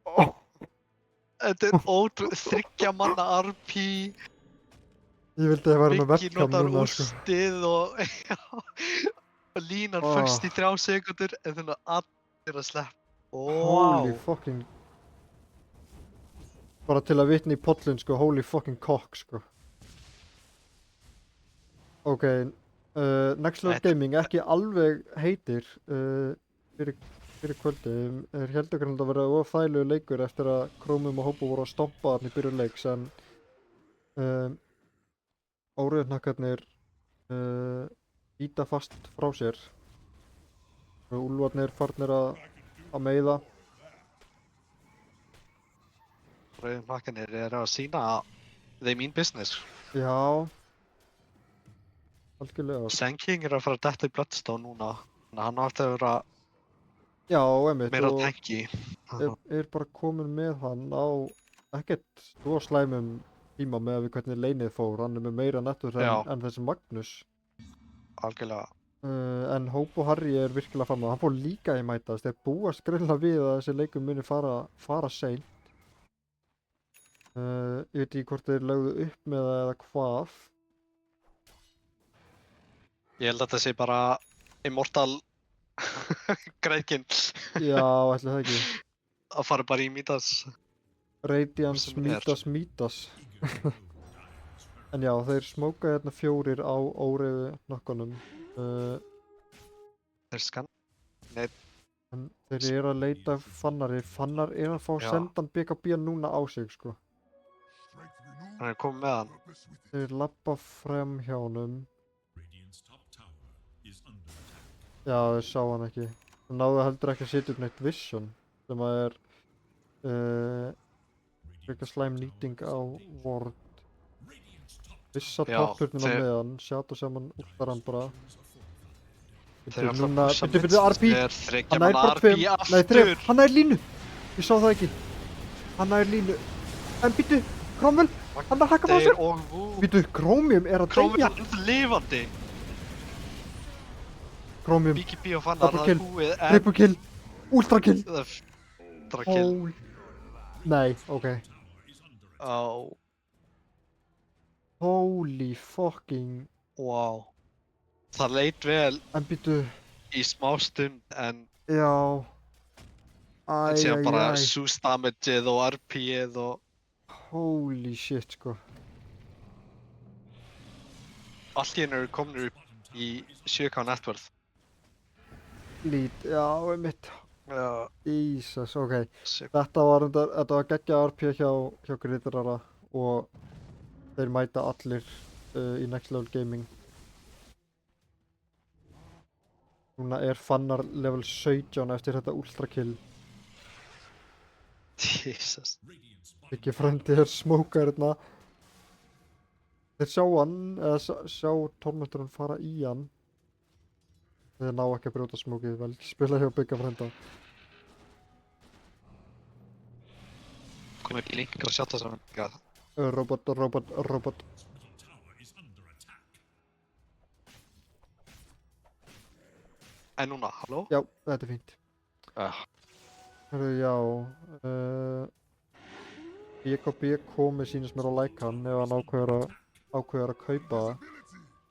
Oh. þetta er ótrúlega. Þryggja manna RP. Ég vildi að vera með Biggi webcam notar núna, sko. últið og og línan Oh. först í 3 sekundur en þannig að allir að sleppa. Holy Wow. fucking... Bara til að vitna í pollun, sko. Holy fucking cock, sko. Ok, Next Level Þetta- Gaming, ekki alveg heitir fyrir kvöldi. Þeir heldur kannski að vera ofþægilegu leikur eftir að Chromium og Hopo voru að stompa þarna í byrjun leiks, en óriðnakkarnir íta fast frá sér. Úlfarnir farnir að meiða. Rauðum makkanir er að sína they mean business. Já, algjörlega. Sandking er að fara að detta í Bloodstone núna. Þannig að hann átti að vera Já, einmitt, meira og tanki. er bara komin með hann á ekkert svo slæmum tíma með við hvernig leinið fór, hann er með meira nettur Já. en þessi Magnús. Algjörlega. En Hope og Harry er virkilega fram hann fór líka í mætast, þeir búast greinilega við að þessi leikum muni fara seint. Ég veit ekki hvort þeir lögðu upp með það eða hvað. Ég held að þetta sé bara Immortal græðkinn. Já, ætli það ekki. Að fara bara í Midas. Radiance Sem er. Midas. En já, þeir smóka hérna 4 á óreiðu nokkanum. Þeir skann. En þeir eru að leita Fannari. Fannar er að fá Já. sendan BKB núna á sig, sko. Hann er komið með hann. Þeir labba fram hjá honum. Já, þeir sá hann ekki. Það náðu heldur ekki að setja upp neitt vision, sem að er frekar slæm nýting á ward. Vissa Já, toppurnin á þeir- meðan, Shadow sem hann úttar hann bara. Þeir Bíddu, núna, bíddu, RP! Þeir þryggja Hann nær manna bara RP 2, nei aftur. 3, hann nær línu! Ég sá það ekki. Hann nær línu. En býttu, Cromwell, hann er að hakka frá Þeir sér. og Vú. Býttu, Chromium er að Krómið deyja. er lifandi. Chromium, BKB og Fannar Double það er kill. búið en triple kill, ultra kill. Ultra kill. Holy. Nei, ok. Á, Holy fucking. wow. Það leit vel En býttu, í smá stund en já. en síðan bara Æjæjæj. Zeus damageið og RP-ið og Holy shit, sko. allt í hennu eru komnir upp í 7K net worth. Lít, já, einmitt. Já, Jesus, ok. shit. Þetta var geggja RP hjá Gritterara og þeir mæta allir í Next Level Gaming. Núna er Fannar level 17 eftir þetta ultra kill. Jesus. Ekki frendi er smókar hérna. Þeir sjá hann, eða sjá Tormenturinn fara í hann. Þeir ná ekki að brjóta smókið, vel spila hjá Bigga frenda. Komið ekki lengur að sjá það sem hann. Robot. En núna, halló? Já, þetta er fínt. Herru, já. BKB komið sýnist mér á like hann ef hann ákveður að kaupa það.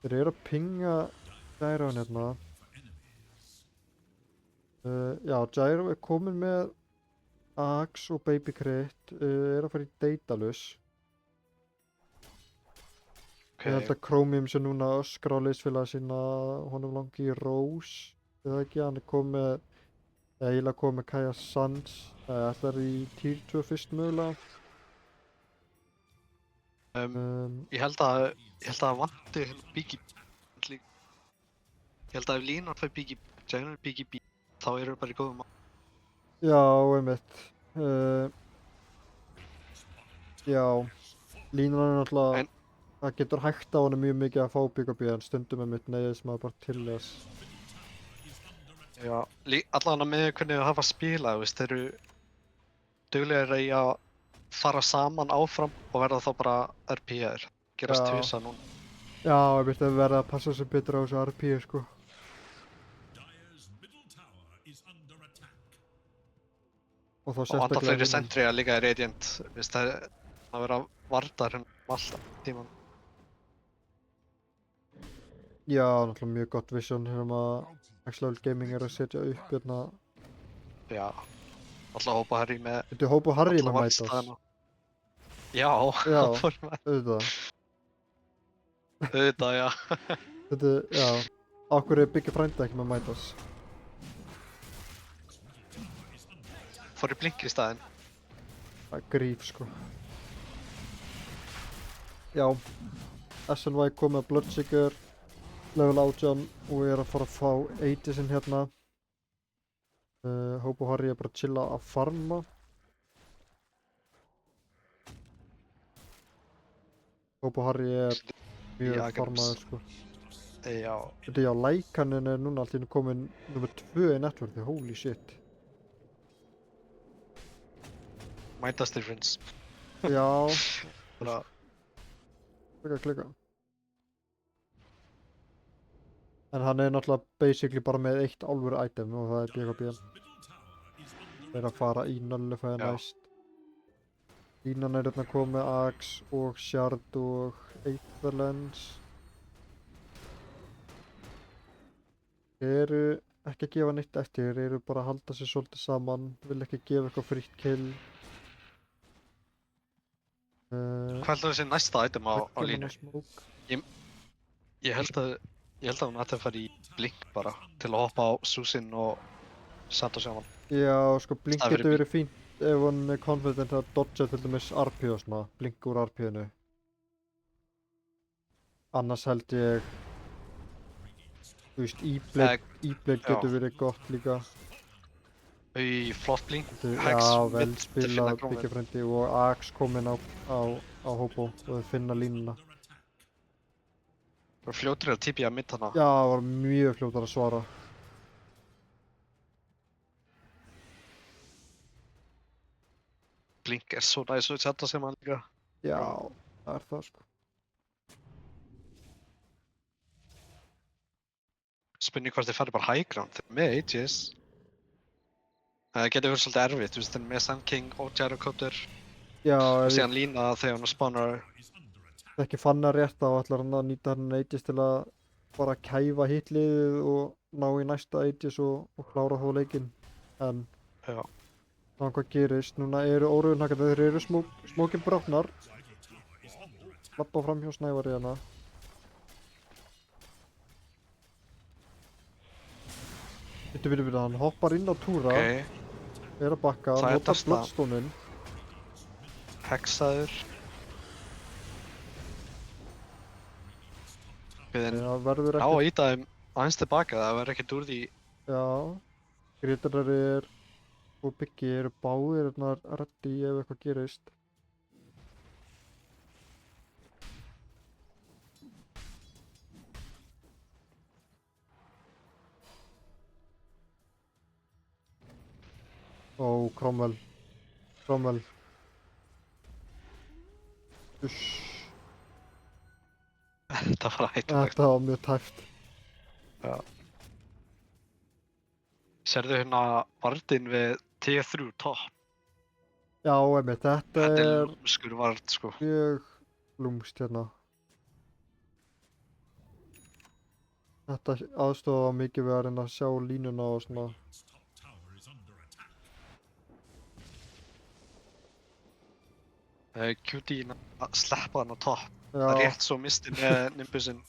Þeir eru að pinga Gyro hérna. Já, Gyro er komin með Axe og Baby Crit, er að fara í Daedalus. Ég held að Chromium sé núna að öskra á liðsfélaga sína, honum langi í Rose. Ég veit ekki, hann er komið með, eða eiginlega komið með Kaja Sands, ætlar í Tier 2 fyrst mögulega. Ég held að vanti BKB líka. Ég held að ef Línan fær BKB, þá eru við bara í góðum mál. Já, einmitt. Já, Línan er náttúrulega, það getur hægt á hann mjög mikið að fá BKB, en stundum einmitt neyðist maður bara til þess. Já, allavega með hvernig þau hafa spilað, þú veist, þeir eru duglegir í að fara saman áfram og verða þá bara RP-er, gerast Já. tvísa núna. Já, einmitt að verða að passa sig betur á þessu RP, sko. Og þá Og anda sérstaklega fleiri hérna- sentry að líka í Radiant, þú veist, það er að vera vardar alltaf tíman. Já, náttúrulega mjög gott vision hérna að Next Level Gaming er að setja upp hérna. Já, alltaf hópa Harry með Þetta er Hope og Harry alla með mætast. varðstæðina. Já, Já. það fór með Auðvitað. auðvitað, já. Þetta er, já. Akkur er Bigga frænda ekki með mætast. Fór í blink í staðinn. Það er gríf, sko. Já. SNY kom með Bloodseeker, level 18 og er að fara að fá 80 hérna. Hope og Harry er bara að chilla að farma. Hope og Harry er mjög Já, farmaður, sko. Já, Þetta já, Lycanin er núna allt í einu komin nummer 2 í networki, holy shit. mætast difference. Já, Bara Klika. En hann er náttúrulega basically bara með eitt alvöru item og það er BKB. Það er að fara í nullifæða Já. næst. Línan er hérna komið með Axe og Shard og Aetherlens. Þeir eru ekki að gefa neitt eftir, þeir eru bara að halda sér svolítið saman, vil ekki gefa eitthvað frítt kill. Hvað heldur þessi næsta item á línu? Smoke. Ég held að hún ætti að fara í blink bara til að hoppa á Susin og Sato saman. Já, sko blink Staðið fyrir getur verið fínt ef hann er confident að dodga til dæmis RP og svona, blink úr RP-inu. Annars held ég, þú veist, E-blade getur verið gott líka. Í flott blink, Já, vel spilað byggjafrændi og Axe kominn á Hobo og þau finna línuna. Það var fljótur að TP að mitt hana. Já, það var mjög fljótar að svara. Blink er svo næs og Sato saman líka. Já, það er það sko. Spurning hvort þið farið bara high ground með Aegis. Það getur verið svolítið erfitt, þú veist, með Sand King og Gyrocoder Já, og ef síðan lína þegar hann spawnar. ég ekki fann það rétt þá ætlar hann að nýta hann Aegis til að bara kæfa hitliðið og ná í næsta Aegis og klára þó leikinn. En Já. þannig hvað gerist, núna eru óruðunhakandi, þeir eru smókin brotnar. Lappa fram hjá Snævari hérna. Bittu, hann hoppar inn á túra, er að bakka, Það er notar Dasta. Bloodstone-in. Hexaður. Það verður Já, ekkert, íta þeim aðeins tilbaka, það verður ekkert úr því. já. Grítarar og Biggi eru báðir hérna ready ef eitthvað gerist. Ó, Cromwell. Uss, Það var hættulegt. þetta var mjög tæft. Sérðu hérna vardinn við T3 top? Já, einmitt, þetta Þetta er er lúmskur vard, sko. mjög lúmst hérna. Þetta aðstofa mikið við að reyna að sjá línuna og svona. QD að sleppa hann á topp. Já, Rétt svo misti með Nimbusinn.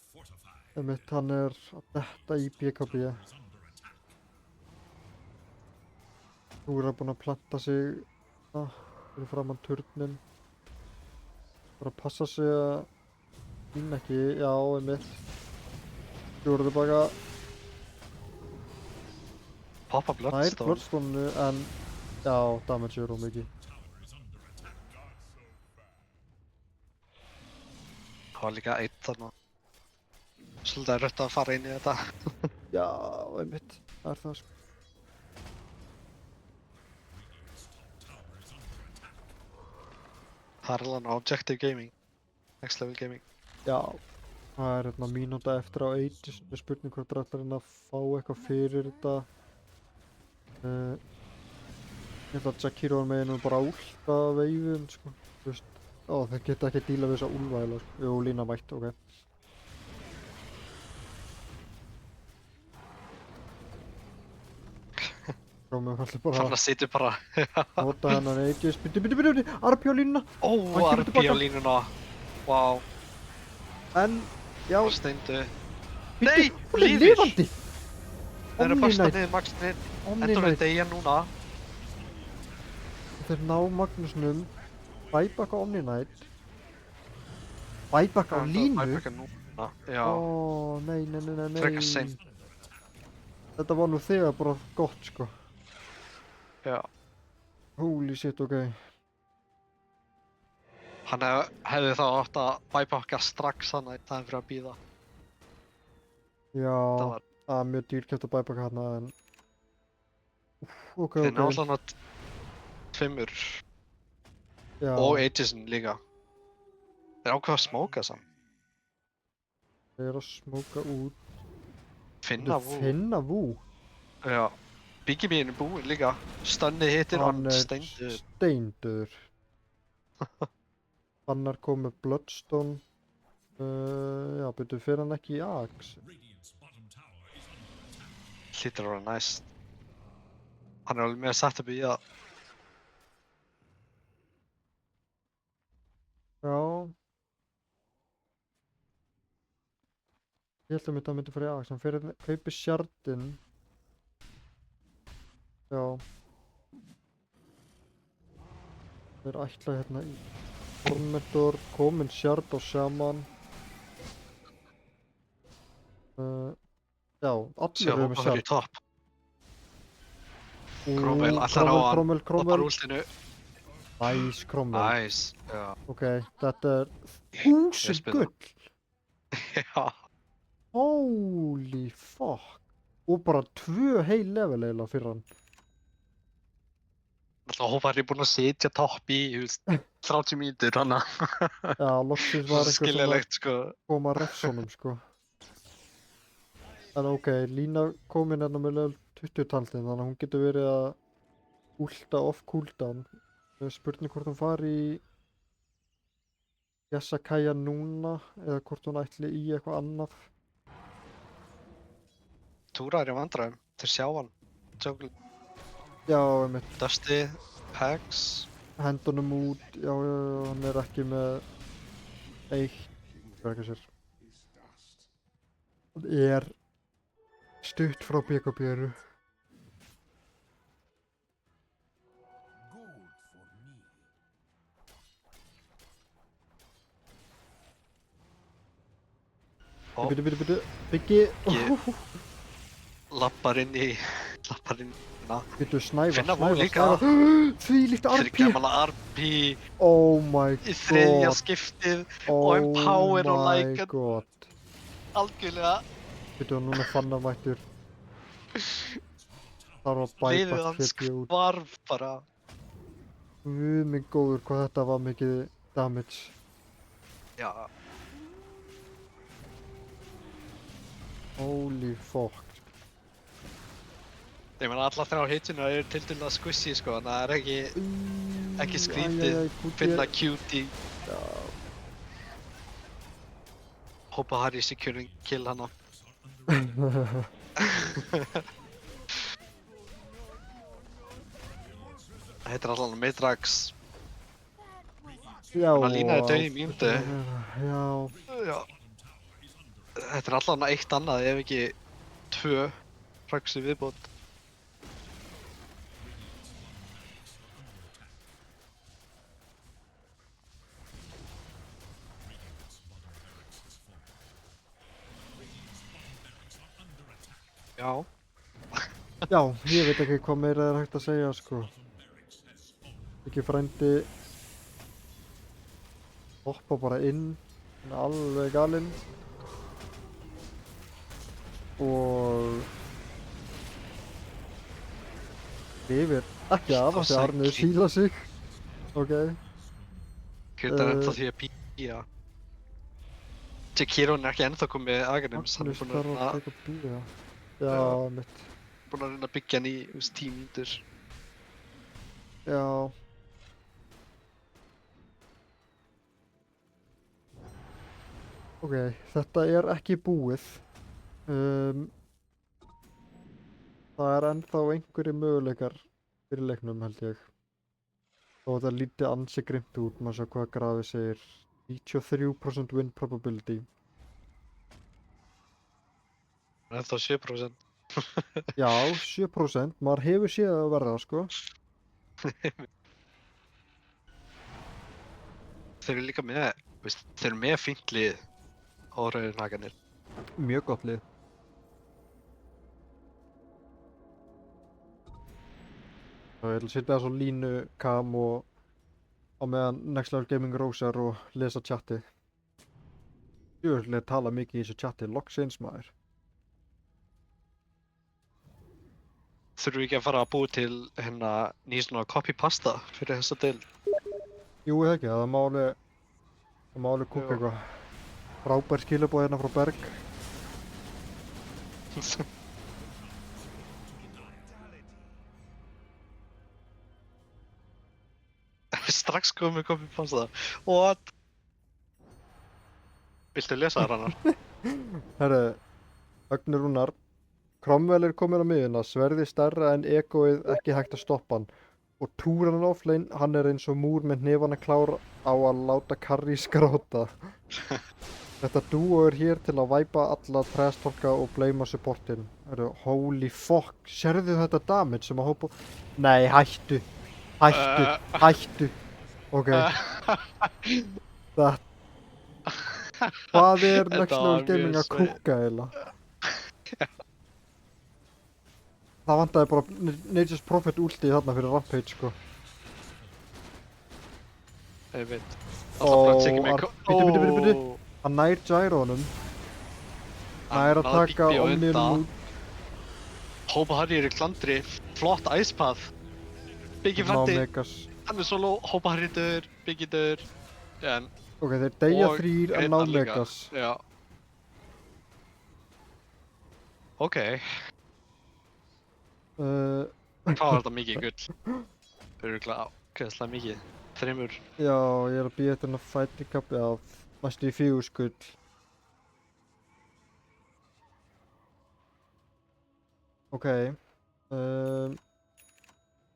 einmitt, hann er að detta í BKB. Þú er búinn að planta sig fyrir framann turnin. Bara passa sig að lína ekki, já, einmitt. Fjóru tilbaka, Poppa nær Bloodstone. Bloodstone en já, damage er mikið. Það var líka eitt þarna. Svolítið erfitt að fara inn í þetta. Já, einmitt, það er það sko. Það er alveg Objective Gaming. Next Level Gaming. Já, það er hérna mínúta eftir á Aegis, það er spurning hvort það ætlar að fá eitthvað fyrir þetta. Ég held að Jakiro er með nú bara últa veifun, sko, þú veist. Þeir geta ekki díla við þessa úlfa eða, sko. Jú, lína mætt, ok. Rómum allir bara Þannig að sitja bara. nota hennan Aegis. Bíddu, RP á línuna! Ó, kemur RP tilbaka. á línuna. Vá, En, já, það steindu. bíddu, Nei, hún er lifir. lifandi! Þeir eru að basta Omni-Knight, niður Magnusinn. Endur við Omni-Knight. deyja núna. Þeir ná Magnusnum, bæbakka Omni-Knight, bæbakka á línu. Bæbakka núna, já. Ó, nei. Frekar seint. Þetta var nú þegar bara gott, sko. Já. Holy shit, ok. Hann hefði þá átt að bæbakka strax hann í staðinn fyrir að bíða. Já, Það var, það er mjög dýrkæft að bæbakka hérna, en... Ok. þeir náðu hann að tveimur Já, og Aegisinn líka. Þeir ákveða að smóka saman. Þeir eru að smóka út. Finna vú. Finna vú? Já. Biggie er búinn líka. Stunnið hittir og hann er steindur. steindur. Annar kom með Bloodstone. Já, byrju, fyrir hann ekki í Axe? Hlýtur að vera næst. Hann er alveg með setup í það. Já. Ég held að þetta myndi fara í Axe. Hann fyrir kaupi Shardinn. Já. Þeir ætla hérna í Tormentor, komin Shard á Shaman. Já, allir Sjá, eru með hópa fyrir Shard. topp. Cromwell, allar á hann. Hoppar últinu. Nice, Cromwell. Nice. Já. Ok, þetta er Ég 1000 spila. gull. Já. Holy fuck. Og bara 2 heil level eiginlega fyrir hann. Alltaf hópar er búinn að sitja topp í, 30 mínútur, hann að. Já, loksins var einhver sem að Skiljanlegt, sko. koma að refsonum, sko. En ok, Lína komin hérna með level 20 taldin, þannig að hún getur verið að últa off cooldown. Spurning hvort hún fari í Yasakaya núna, eða hvort hún ætli í eitthvað annað. Túra er í vandræðum. Þeir sjá hann. Jungle, Já, einmitt. Dusty, Hex. Hendunum út, já, hann er ekki með eitt, verka sér. Hann er stutt frá BKB-ru. Ó, Bíddu, Biggi, lappar inn í, bíddu, Snævar, Finna vú líka. Því líkt RP! Þriggjamanna RP Oh my í þriðja god, skiptið og Empower og oh my Lycan god. algjörlega. Bíddu, núna fann hann mættur. Þarf að bæta Liðið hans fjöldið út. hvarf bara. Guð minn góður, hvað þetta var mikið damage. Já, Holy fuck. ég meina allar þrjá hituna eru tildulega squishy, sko, þannig að það er ekki skrítið. Finna cutie. Já. Hópa Harry securing kill hana. Það heitir allan Midrax. Já. Þannig að Lína er döið í mínútu. Já. Já. Þetta er allan eitt annað ef ekki 2 Raxi viðbót. Já. Já, ég veit ekki hvað meira er hægt að segja, sko. Ekki frændi hoppa bara inn, hann er alveg galinn. Og lifir ekki af að því að Arnur síla sig. Ok. Kjöldar ennþá því að pýja. Sekirón er ekki ennþá komið Aghanim, hann er Magnús búinn þarf að að taka bíða. Já, mitt. reyna að byggja hann í 10 mínútur. Já. Ok, þetta er ekki búið. Það er ennþá einhverjir möguleikar fyrir leiknum, held ég. Og það lítið ansi grimt út, maður sjá hvað Grafi segir. 93% win probability. Ennþá 7%. Já, 7%. Maður hefur séð að verða, sko. Þeir eru líka með, þeir eru með fínt lið á Rauðir Haganir. Mjög gott lið. Ég ætla að setja það svo línu, Kam og á meðan Next Level Gaming rósar og lesa chatti. Ég vil tala mikið í þessu chatti, loksins maður. Þurfum við ekki að fara að búa til hérna nýja svona copy-pasta fyrir þessa deild? Jú, eða ekki, það má alveg kúka Já. eitthvað. Frábær skilabóð hérna frá Berg. Strax komið pása það. What? Viltu lesa það rannar? Herru, Högni Rúnar. Cromwell er komin á miðuna, sverði stærra en egoið, ekki hægt að stoppa hann. Og Túran offlane, hann er eins og múr með hnefana klár á að láta Karri skráta. Þetta dúo er hér til að væpa alla trastolka og blame supportin. Holy fuck, sérðu þetta damage sem að hópa... Nei, hættu. Hættu. Ok. Það... Hvað er Next Level Gaming að kúka eiginlega? Það vantaði bara Nature's Prophet ulti þarna fyrir Rampage, sko. Ég veit. Bíddu. Hann nær gyrónum. Nær að taka Omnium út. Hope Harry er í klandri. Flott Ice Path. Biggie frændi. Megas. Hann er solo. Hope Harry dör. Biggie dör. En... Ok, þeir deyja 3 en ná Megas. Já. Ok. Hvað var þetta mikið gull? Örugglega ákveðslega mikið. 3. Já, ég er að býja þetta að fighting cup, já, næstu í 4 skull. Ok.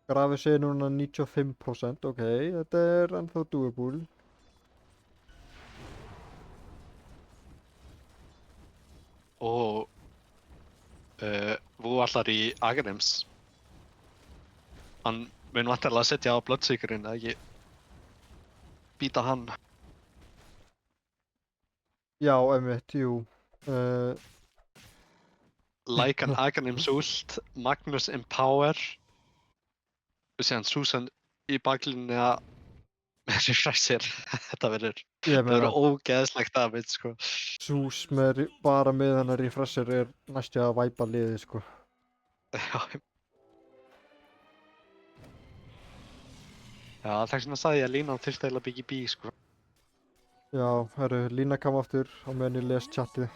Grafið segir núna 95%, ok, þetta er ennþá doable. Og Vú allar í Aghanems. Hann mun vantarlega að setja á bloodseekerinn, eða ekki býta hann. Já, einmitt, jú. Like an Aghanems ult, Magnus Empower. Og síðan Susan í baklinni að refreshir. Þetta verður ógeðslegt damage, sko. Sus með bara með hennar refresher er næstu að væpa liðið, sko. Já. Já, þess vegna sagði ég að línan þyrfti eiginlega byggja í bí, sko. Já, herru, lína kam aftur á meðan ég les chatið.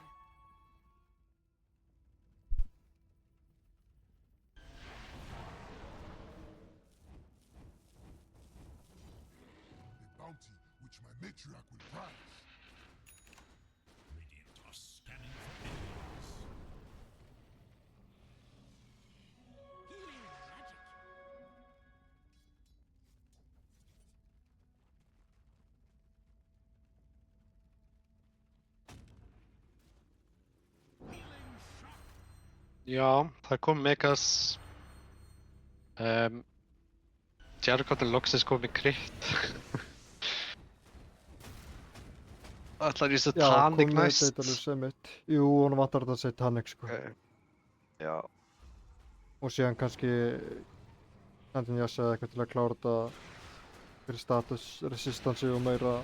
Já, það kom Megas. Jargotin loksins komið krytt. Ætlar ég að Tanic næst? Já, komið þetta mitt. Jú, hún vantar þetta að segja Tanic, sko. Okay. Já. Og síðan kannski Antinjas eða eitthvað til að klára þetta fyrir status, resistansi og meira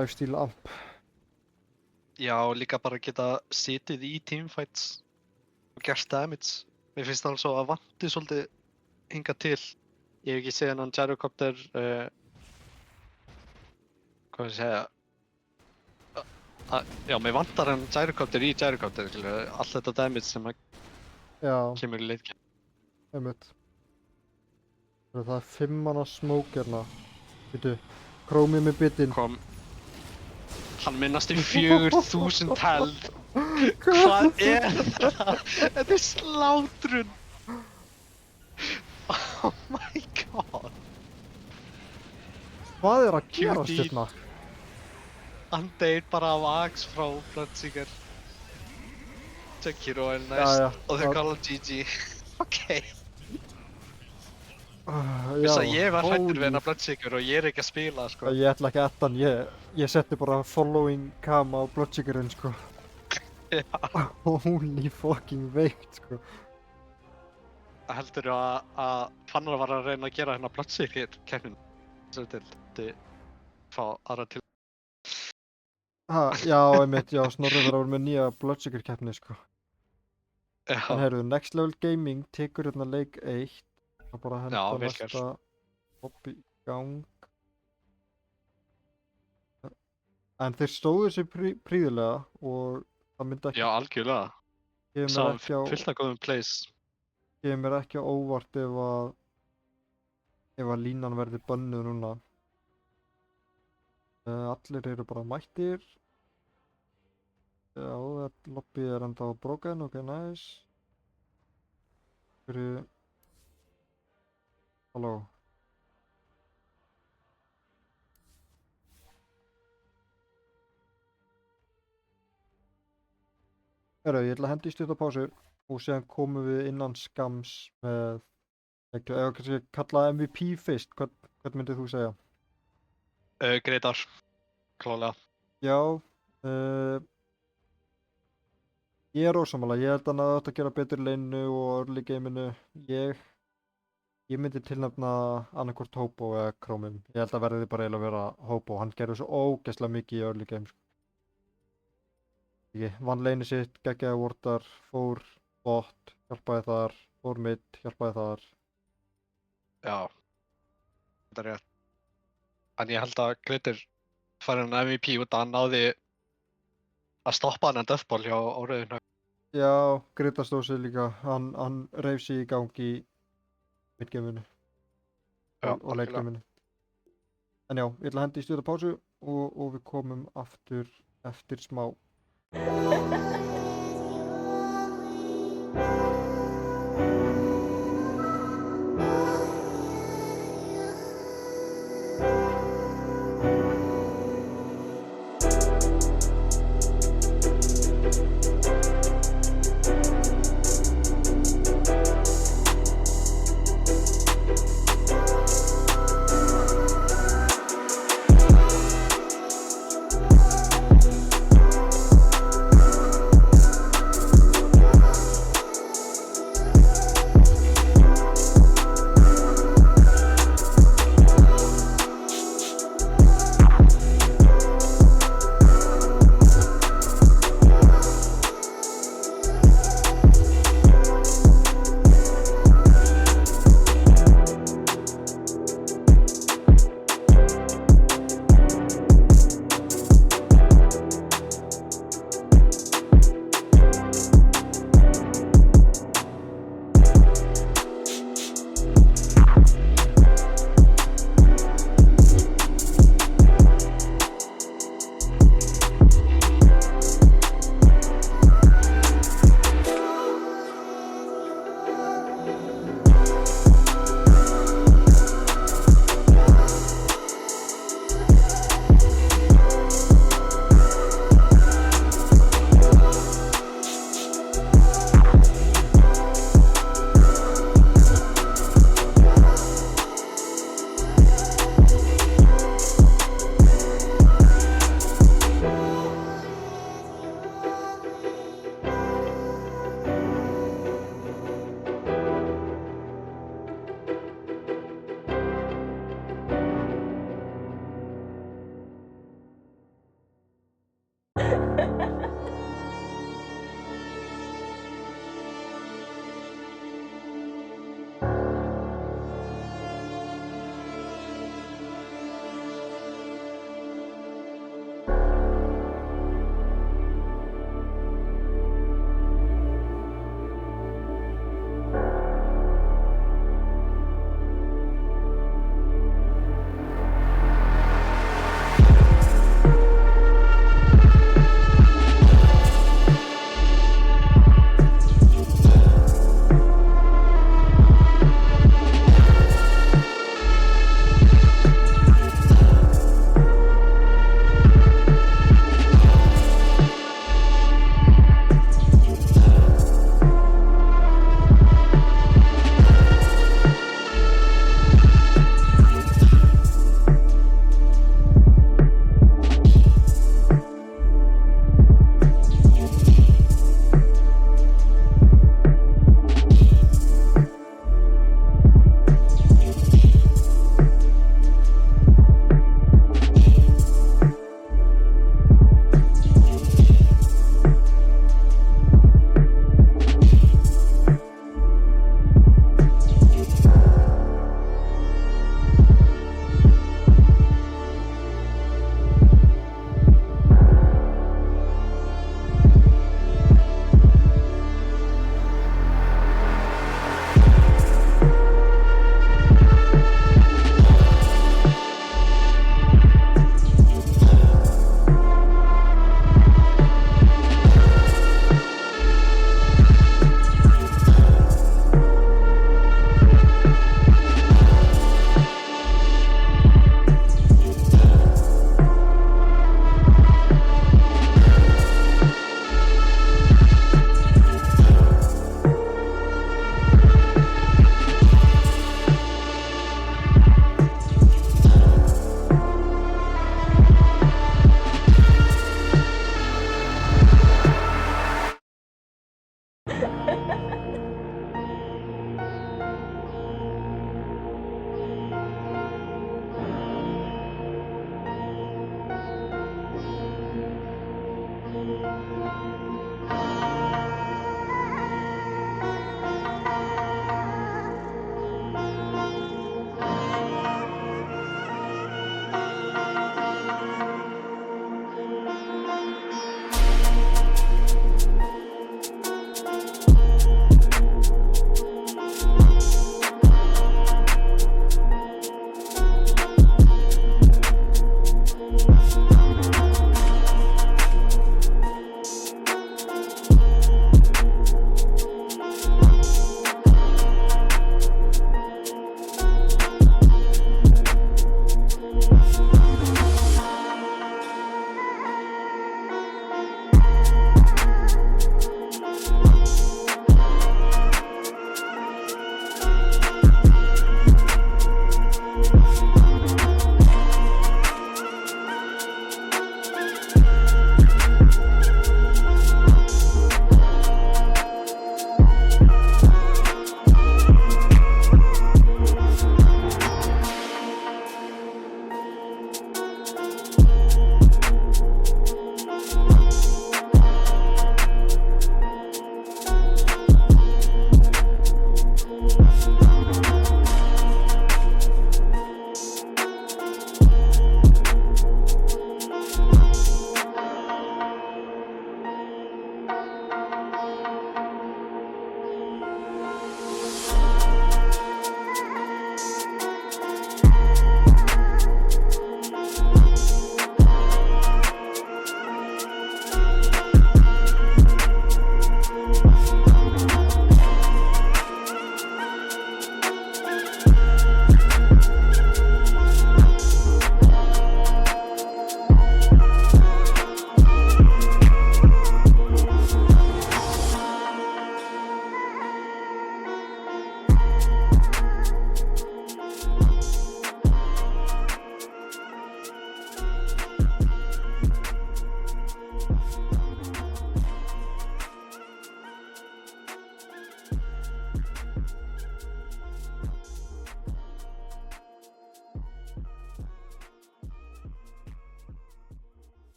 lifesteal amp. Já, líka bara geta sitið í teamfights og gert damage. Mér finnst það alveg að vanti svolítið hingað til. Ég hef ekki séð hennan gyrocopter, hvað ég segja? Já, mér vantar hann gyrocopter í gyrocopter, allt þetta damage sem kemur í leikinn. Einmitt. Það er 5 manna smoke hérna. Býtu, Chromið með bitinn. Hann minnast í 4000 held. Hvað er það? Þetta er slátrun. Oh my god. Hvað er að gerast hérna? Hann deyr bara af Axe frá Bloodseeker. Sekiro er næst og þeir kalla GG. Ok. Þess að ég var hræddur við hennar Bloodseeker og ég er ekki að spila, sko. Ég ætla ekki að adda hann, ég setti bara following cam á Bloodseekerinn, sko. Já. Holy fucking veikt, sko. Heldurðu að Fannar var að reyna að gera hennar Bloodseeker keppnin sem til fá aðra til? Já, einmitt, já, Snorri var með nýja Bloodseeker keppni, sko. Já. En heyrðu, Next Level Gaming tekur hérna leik 1. Og bara henda næsta hopp í gang. En þeir stóðu sér prýðilega og það myndi Já, algjörlega. kemur Sáum mér ekki á, fullt af góðum plays. kemur mér ekki á óvart ef að línan verði bönnuð núna. Allir eru bara mættir. Já, lobbyið er enda á broken, ok, nice. Halló. Ég ætla að henda í stutta pásu og síðan komum við innan skams með, eða kannski kalla MVP fyrst, hvern myndið þú segja? Greitar, klálega. Já, ég er ósammála, ég held að hann átt að gera betur í laneinu og early gameinu. Ég myndi tilnefna annarkvort Hobo eða Chromim. Ég held að verði bara eiginlega að vera Hobo, hann gerði svo ógeðslega mikið í early game, sko. Vann laneið sitt, geggjaði wardar, fór bot, hjálpaði þar, fór mid, hjálpaði þar. Já, þetta er rétt. En ég held að Greitar fær hann MVP út að hann náði að stoppa hann deathball hjá óreiðinu. Já, Greta stóð sig líka, hann reif sig í gang í midgameinu og leikgameinu. En já, ég ætla að henda í stutta pásu og við komum aftur eftir smá.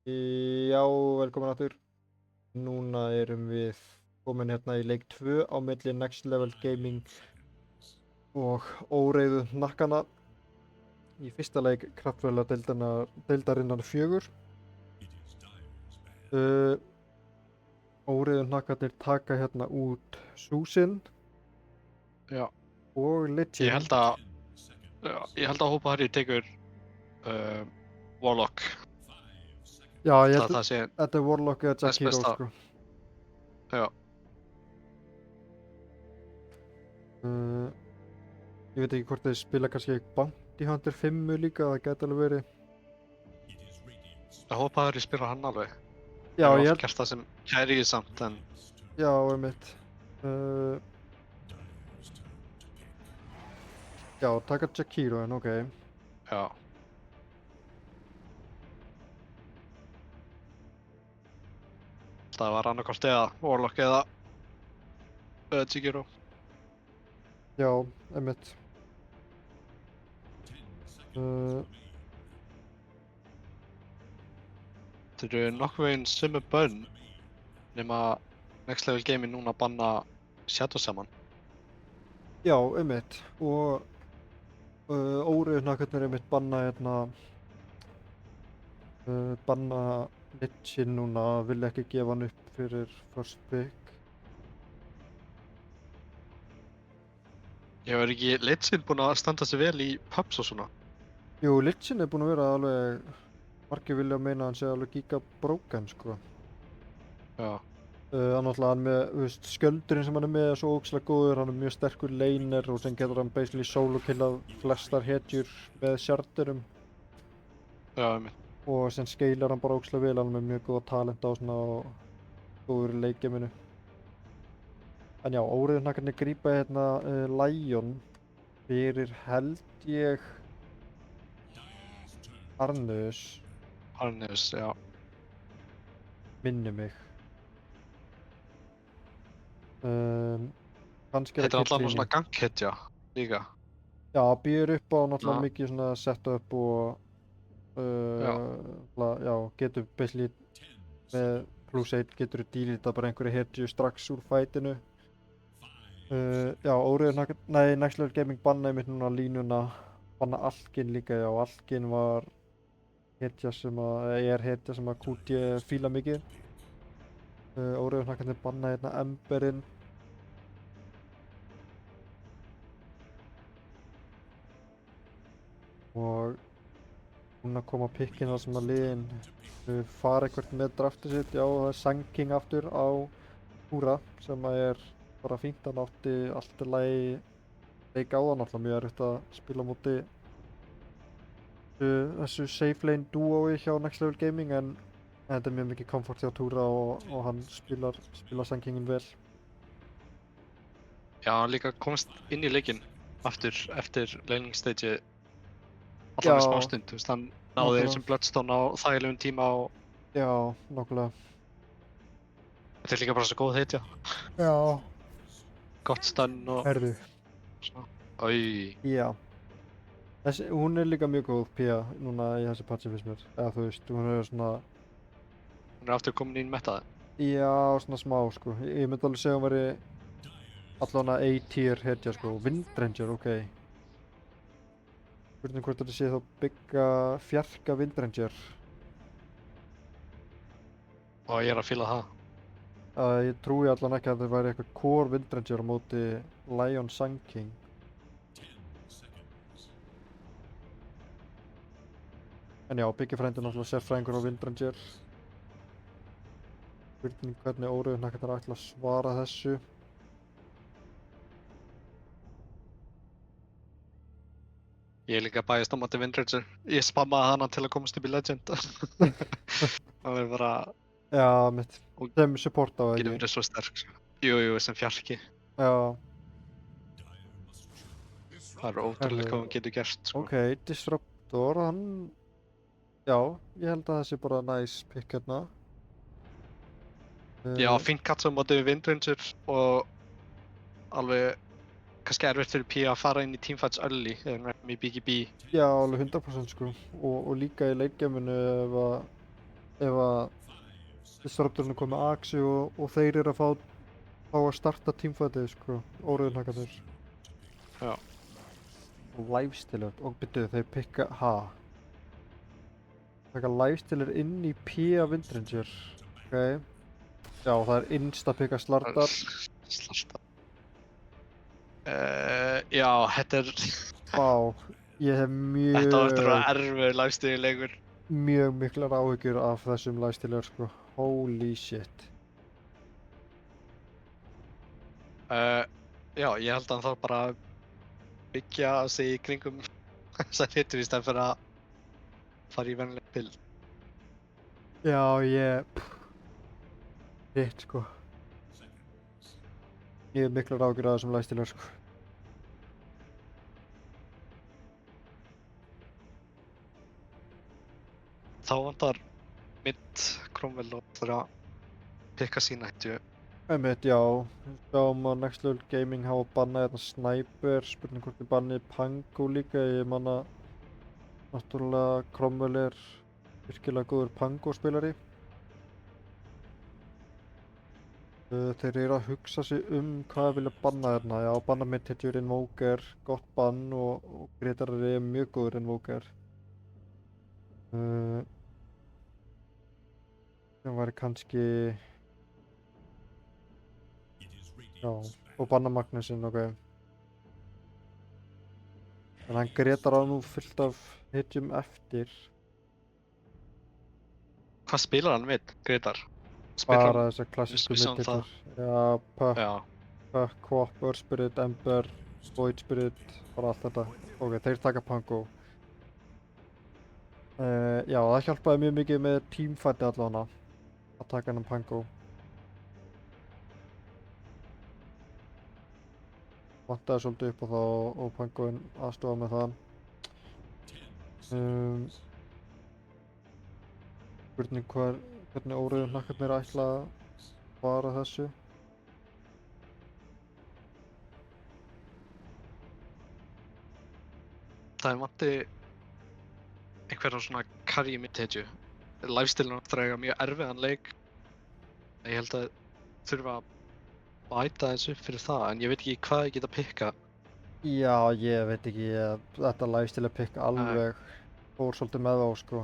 Já, velkomin aftur. Núna erum við komin hérna í leik 2 á milli Next Level Gaming og Óreiðu Hnakkana í fyrsta leik kraftvéladeildarinnar 4. Óreiðu Hnakkarnir taka hérna út Súsin Já. og Lich-in. Ég held að Hope Harry tekur Warlock. Já, ég held Það að sé þetta er Warlock eða Jack þess Hero, besta. sko. Já. Ég veit ekki hvort þeir spila kannski Bounty Hunter 5 líka, það gæti alveg verið. Hope Harry spila hann alveg. Já, Ég ég hef held, oft gert það sem kæri samt, en já, einmitt. Já, taka Jack Hero en ok. já. Það var annarkort eða Warlock eða Jigiro. Já, einmitt. Þetta eru nokkuð veginn sömu bönn nema Next Level Gaming núna banna Shadow saman. Já, einmitt. Og Óreiðu Hnakkarnir einmitt banna hérna banna Lich-in núna, vilja ekki gefa hann upp fyrir first pick. Ég verð ekki Lich-in búinn að standa sig vel í pubs og svona. Jú, Lich-in er búinn að vera alveg, margir vilja meina að hann sé alveg giga broken, sko. Já. Hann náttúrulega með, þú veist, skjöldurinn sem hann er með er svo ógeðslega góður, hann er mjög sterkur laner og sem getur hann basically solo killað flestar hetjur með sjardurum Já, einmitt. og sem skeilar hann bara ógeðslega vel, hann er með mjög góða talent á svona og góður í leikgeiminu. En já, Óreiðu Hnakkarnir grípa hérna Lion fyrir held ég Arnus, Arneus, já. minni mig. Kannski er Þetta er alltaf Kitlín. svona ganghetja líka. Já, býður upp á náttúrulega Já. mikið svona setup og já, getur basically með plus 1 getur þú dílítað bara einhverju hetju strax úr fætinu. Já, Óreiðu Hnakkarnir, nei, Next Level Gaming bannaði mitt núna línuna, banna Alkin líka, já, Alkin var hetja sem að, er hetja sem að QT fíla mikið. Óreiðu Hnakkarnir bannaði hérna Emberinn. Og núna koma pikkin þar sem að liðin fara eitthvað með draftið sitt. Já, það er Sanking aftur á Túra sem að er bara fínt. Hann átti allt í lagi leik á það, náttúrulega mjög erfitt að spila á móti þessu safe lane duói hjá Next Level Gaming, en þetta er mjög mikið komfort hjá Túra og hann spilar Sankingin vel. Já, hann líka komst inn í leikinn aftur eftir laning stage Já. allan með smástund, þú veist, hann náði Nákvæmlega. þessum Bloodstone á þægilegum tíma og Já, nokkulega. þetta er líka bara svo góð hetja. Já. Gott stun og Herðu. svona. Oj. Já. Hún er líka mjög góð Pía núna í þessi patchi fyrst mér. Eða þú veist, hún er svona, Hún er aftur komin inn metaði. já, svona smá sko. Ég myndi alveg segja hún væri allavega A-tier hetja sko. Windranger, ok. Spurning hvort þetta sé þá bygga fjarka Windranger. Og ég er að fíla það. Ég trúi allan ekki að það væri eitthvað core Windranger á móti Lion Sanking. En já, Biggi frændi er náttúrulega sérfræðingur á Windranger. Spurning hvernig Óreiðu Hnakkarnir ætla að svara þessu. Ég er líka bæjast á móti Windranger. Ég spammaði hana til að komast upp í Legend. Það er bara, Já, mitt. hún Sem support á það getur ekki. verið svo sterk. Sko. Jú, sem fjarki. Já, Það er ótrúlega hvað hún getur gert, sko. ok, Disruptor, hann... Já, ég held að það sé bara nice pick hérna. Já, fínt katsa á móti Windranger og alveg kannski erfitt fyrir P að fara inn í teamfights early eða hann er í BGB. Já, alveg 100% sko. Og líka í leikgeminu ef að Disruptorinn er komið með Axi og þeir eru að fá að starta teamfightið sko, óriðunhakarnir. Já. Og lifestealer, og byrju, þeir pikka, taka lifestealer inn í P af Windranger, ok. Já, það er insta-pikka Slardar. Slardar. Já, þetta er... Vá, ég hef Þetta var eftir að vera erfiður lifesteal-leikur. mjög miklar áhyggjur af þessum lifestealer sko, holy shit. Já, ég held að hann þarf bara að byggja sig í kringum þessar hitur í stæðan fyrir að fara í vennileg build. Já, shit sko. Ég hef miklar áhyggjur af þessum lifestealer sko. Þá vantar mitt Cromwell og það að pikka sína hættu. Einmitt, já. Sjáum að Next Level Gaming hafa bannað hérna Sniper, spurning hvort þið bannið Pango líka. Ég man að náttúrulega Cromwell er virkilega góður Pango spilari. Þeir eru að hugsa sig hvað þeir vilja banna hérna. Já, banna mitt hitjur Invoker, gott bann og Gretar er mjög góður Invoker. Það væri kannski... Já, og banna Magnusinn, ok. En hann Gretar á nú fullt af hitjum eftir. Hvað spilar hann við, Gretar? Bara þessar klassísku Við sjáum mid-hittar. Já, Puck, Já. Quap, Earth Spirit, Ember, Void Spirit, bara allt þetta. Ok, þeir taka Pango. Já, það hjálpaði mjög mikið með teamfighti allavega að taka hennan Pango. Vantaði svolítið upp á það og Pangoinn aðstofa með það. Spurning hvernig óreiðuhnakkarnir ætla að vara þessu. Það er vanti einhverja svona carry mid-hitju. Lifestealinn áttur að eiga mjög erfiðan leik. Ég held að þurfa að bæta þessu fyrir það, en ég veit ekki hvað ég get að pikka. Já, ég veit ekki, þetta lifesteal pick alveg fór svolítið með þá sko.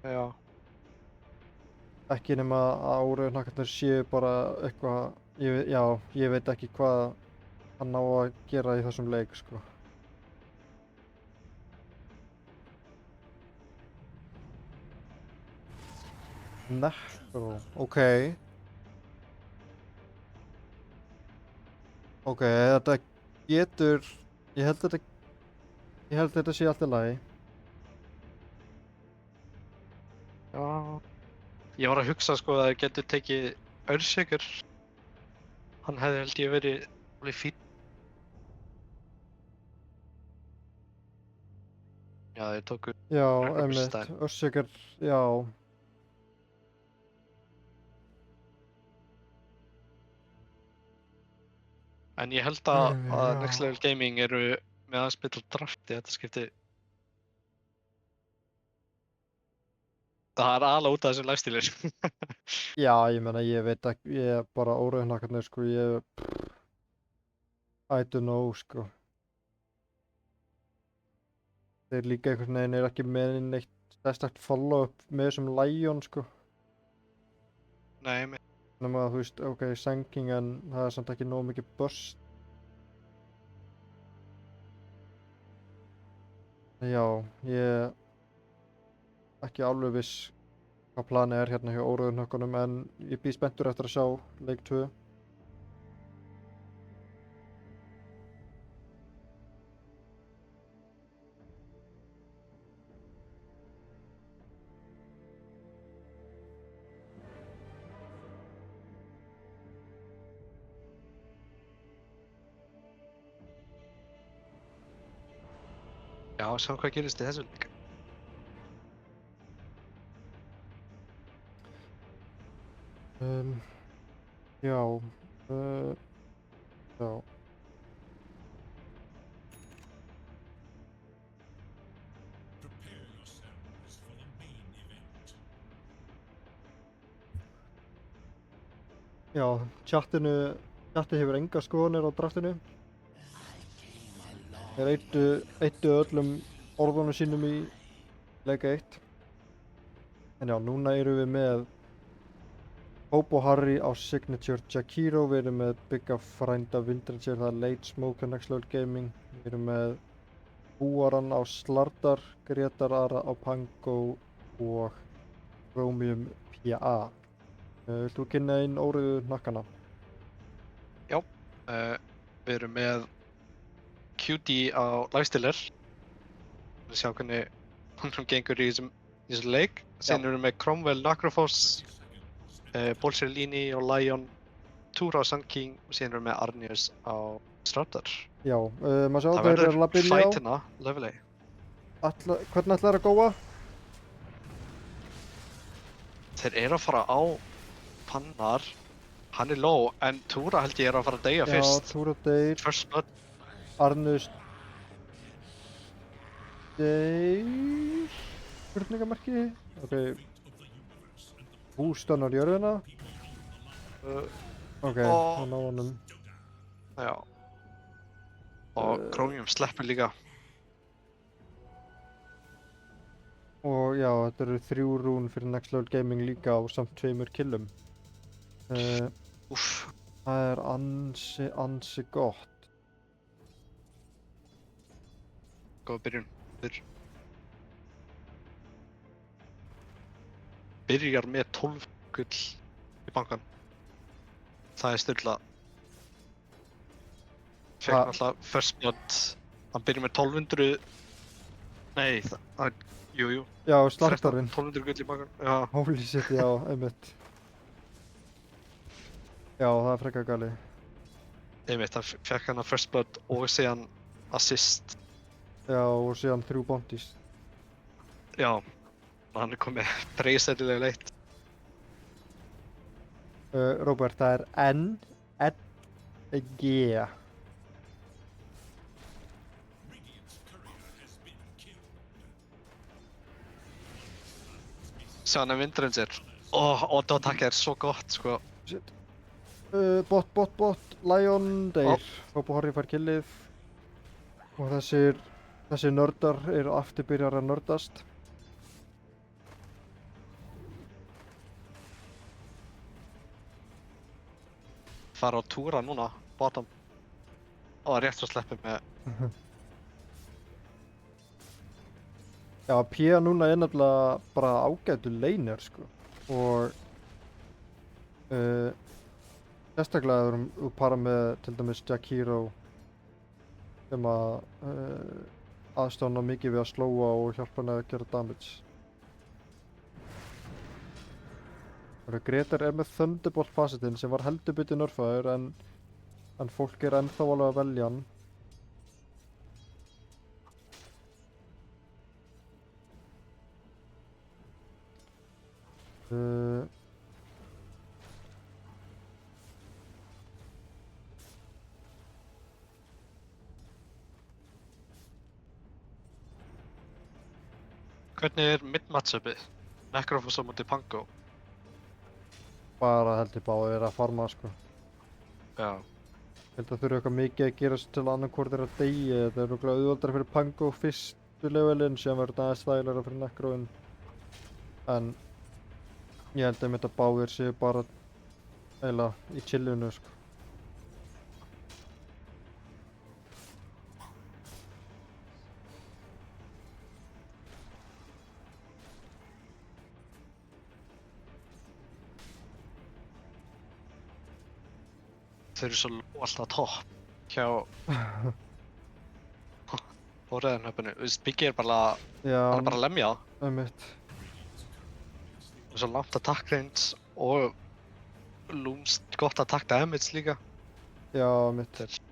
Já. Ekki nema að óreiðuhnakkarnir séu bara eitthvað, ég veit ekki hvað hann á að gera í þessum leik sko. Necro, ok. Ok, þetta getur, ég held þetta sé allt í lagi. Já. Ég var að hugsa sko að það getur tekið Earthshaker. Hann hefði held ég verið alveg fín. Já, þeir tóku Já, Earthshaker. einmitt, Earthshaker, já. En ég held að Next Level Gaming eru með aðeins betra drafti þetta skipti. Það er alveg út af þessum lifestealir. Já, ég meina, ég veit ekki, ég er bara óreiðuhnakkarnir sko, I don't know sko. Þeir líka einhvern veginn er ekki með neitt sérstakt follow-up með þessum Lion sko. Nei, Nefnum að þú veist, ok, Senking en það er samt ekki nóg mikið burst. Já, ég ekki alveg viss hvað planið er hérna hjá óreiðuhnökkunum en ég býð spenntur eftir að sjá leik 2. Já, sjáum hvað gerist í þessu leik. Já, já. Já, chatið hefur enga skoðanir á draftinu. Þeir eyddu öllum orðunum sínum í leik 1. En já, núna erum við með Hope og Harry á Signature Jakiro, við erum með Bigga frænda Vindrager, það er Late Smoke Next Level Gaming, við erum með Búaran á Slardar, Gretar Ara á Pango og Chromium PA. Vilt þú kynna inn óriðu nakkana? Já, við erum með QD á Lifestealer. Við sjá hvernig hún gengur í þessum leik. Síðan erum við með Cromwell Necrophos, Bolserlini og Lion, Túra á Sun King og síðan erum við með Arnius á Stradar. Já, maður sjá Það þeir eru verður labbinni á. fætina, level A. Hvernig ætlar að góa? Þeir eru að fara á Pannar. Hann er low, en Túra held ég er að fara að deyja fyrst. Já, Túra deyr, First blood. Arnus deyr, spurningamarki. Ok, hústannar jörðina. Ok, hann á honum. Já. Og Chromium sleppur líka. Og já, þetta eru 3 rún fyrir Next Level Gaming líka á samt 2 killum. Úff. Það er ansi gott. Góð byrjun. Byrjar með 12 gull í bankan. Það er styrla. Fekk alltaf first blood. Hann byrjar með 1200. Nei, jú. Já, Slardarinn. 1200 gull í bankan. Já. Holy shit, já, einmitt. Já, það er frekar gali. Einmitt, hann fekk hann að first blood og síðan assist. Já, og síðan 3 bounties. Já. Hann er komið breyðsætilega leitt. Robert, það er N-G. Sjá hann er Vindranger. Auto-attack er svo gott, sko. Shit. Bot, Lion deyr. Hope og Harry fær killið. Og þessir nördar eru aftur byrjar að nördast. Fara á Túra núna, bottom. Og rétt svo sleppið með... Já, P núna er nefnilega bara ágætu laner, sko. Og... sérstaklega ef þú para með til dæmis Jakiro sem aðstoða mikið við að slóa og hjálpa henni að gera damage. Gretar er með Thunderbolt facetin sem var heldur betur nerfaður en fólk er ennþá alveg að velja hann. Hvernig er mid-matchupið? Necrophos á móti Pango? Bara heldur báðir að farma, sko. Já. Held að þurfa eitthvað mikið að gerast til annarkvort er að deyja. Þetta er rúglega auðveldara fyrir Pango fyrstu levelin, síðan verður þetta aðeins þægilegra fyrir Necroin. En ég held að þetta báðir séu bara eiginlega í chillinu, sko. Þeir eru svo alltaf topp hjá Hóraðarnöpunni. Biggi er bara hann er bara að lemja. Einmitt. Og svo langt attack range og lúmst gott attack damage líka. Já, einmitt.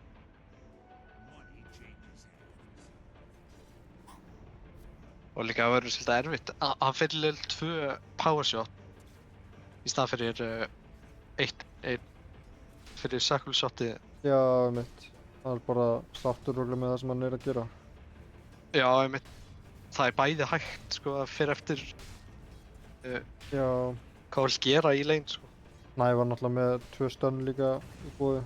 Og líka að verður svolítið erfitt. Hann fyrir level 2 power shot í stað fyrir 1 fyrir circle shotið. Já, einmitt. Það er bara sáttur örugglega með það sem hann er að gera. Já, einmitt. Það er bæði hægt, sko, að fyrir eftir Já, hvað vill gera í lane, sko. Næ var náttúrulega með 2 stönn líka í búið.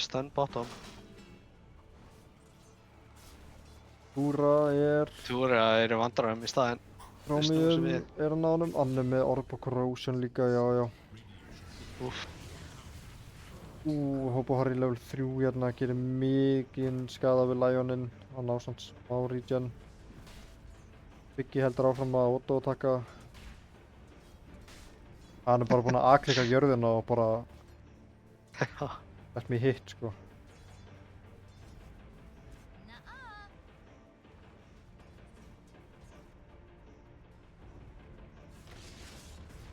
Stun bottom. Túra er... Túra eru vandræðum í staðinn. Chromium er hann á honum. Hann er með Orb og Corrosion líka, já. Úff. Hope Harry level 3 hérna gerir mikinn skada við Lionin. Hann á svona smá regen. Biggie heldur áfram að auto-attacka. Hann er bara búinn að A-klikka jörðina og bara... let me hit, sko.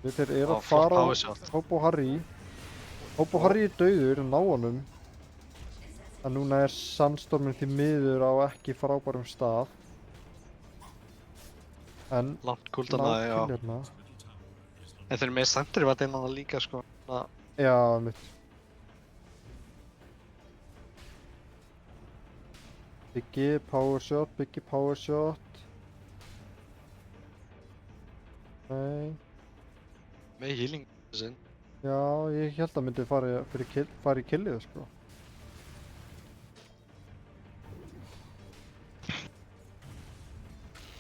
Þeir eru að fara á Hope Harry. Hope Harry er dauður, ná honum. En núna er Sandstorminn því miður á ekki frábærum stað. En... langt kúldana, já. Hérna. En þeir eru með sentri vat innan það líka, sko. Já, mitt. Biggie power shot. Nei. Með healing sinn. Já, ég held að myndi fara í killið, sko.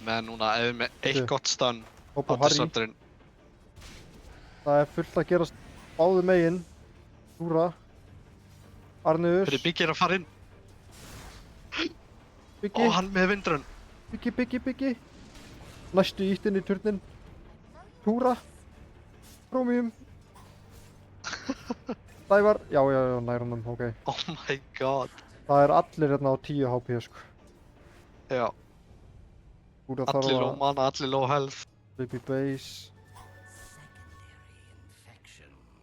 Með núna, ef með eitt gott stun Hope á Harry. disruptorinn. Það er fullt að gerast báðu megin. Túra. Arnius. Fyrir Biggie er að fara inn. Biggie. Og hann með vindrun. Biggie. Næstu ítt inn í turnin. Túra. Chromium. Dævar. Já, nær honum, ok. Oh my god. Það er allir hérna á 10 HP, sko. Já. Túra Allir low mana, allir low health. Baby base.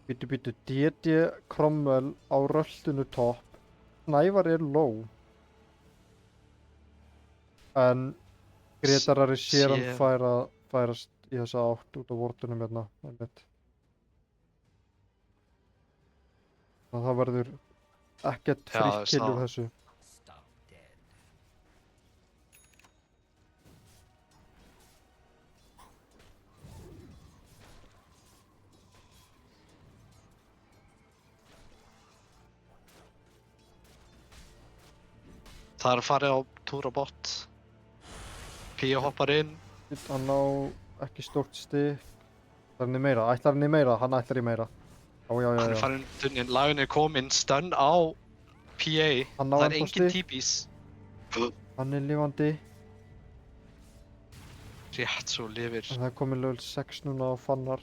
Býtu, DD Cromwell á röltinu topp. Snævar er low. En Gretarari sér hann færast í þessa átt út af vortunum hérna. Þannig að það verður ekkert frítt kill úr þessu. Það er að fara á Túra bot. Píu hoppar inn. Hann á ekki stórt stig. Ætlar hann í meira? Hann ætlar í meira. Já. Hann er farin tunnin, Lion er kominn, stun á PA. Það er engin TPs. Hann er lifandi. Rétt svo lifir. En það er komið level 6 núna á Fannar.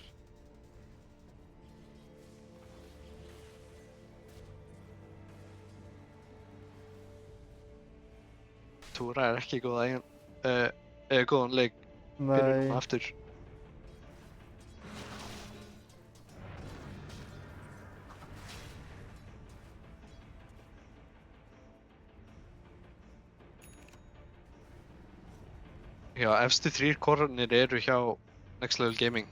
Túra er ekki góðan leik. Byrjum núna aftur. Já, efstu 3 kornir eru hjá Next Level Gaming.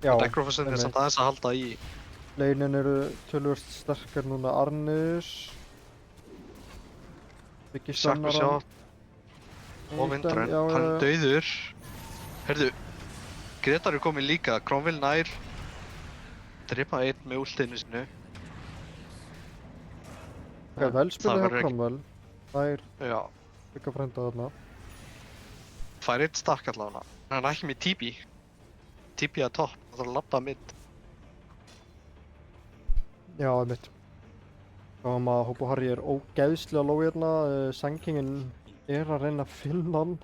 Já, Necrophosinn er samt aðeins að halda í. Leinin eru tölvöld sterkar núna. Arnius. Biggie stunnar hann. Og vindrun, hann er dauður. Herðu, Gretar er komin líka, Cromwell nær. Drepa einn með ultinu sinu. Ok, vel spilað hjá Cromwell. Þær Já. byggja frænda þarna. Fær einn stakk allavega. Hann er ekki með TP. TP að topp, það þarf að labba mitt. Já, einmitt. Að Hope Harry er ógeðslega low hérna. Sankingin er að reyna að finna hann.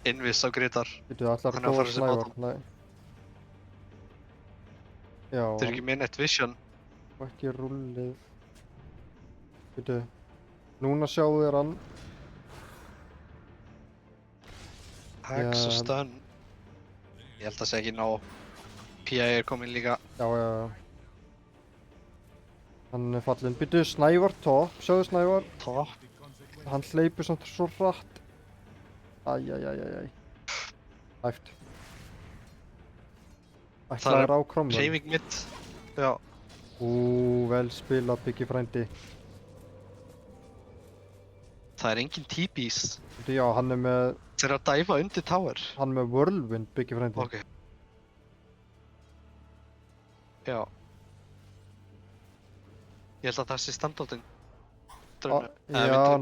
Innviss á Gretar. Býtu, það ætlar að góða Snævar. Nei. Já, Þetta er ekki með neitt vision. og ekki rúllið. Býtu. Núna sjáu þér hann. Hex og Já. stun. Ég held að það sé ekki nóg. PI er komin líka. Já. Hann er fallinn. Býtu, Snævar topp. Sjáðu Snævar. Topp. Hann hleypur samt svo hratt. Æjæjæjæjæj. Hæft. Ætlaðir á Cromwell. Hreyfing mitt. Já. Vel spilað, Biggi frændi. Það er engin TPs. Býtu, já, hann er með Þeir eru að dæfa undir tower. Hann er með Whirlwind, Biggi frændi. Ok. Já. Ég held að það sé standardinn. Já,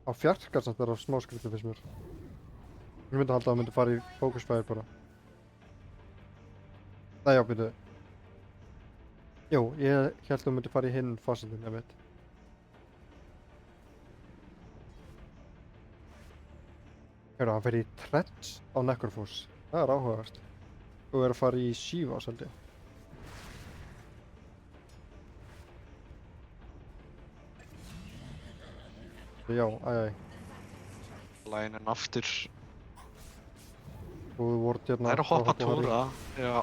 á fjarkar samt er það smá skrítið fyrst mér. Ég myndi halda að það myndi fara í fókusfæðir bara. Nei, já, býtu. Jú, ég held að það myndi fara í hinn fasetin, ég veit. Hérna, hann fer í Treads á Necrophos. Það er áhugavert. Og er að fara í Shivas, held ég. Já, Lænin aftur. Og við vorum hérna... Það er að hoppa túra. Já.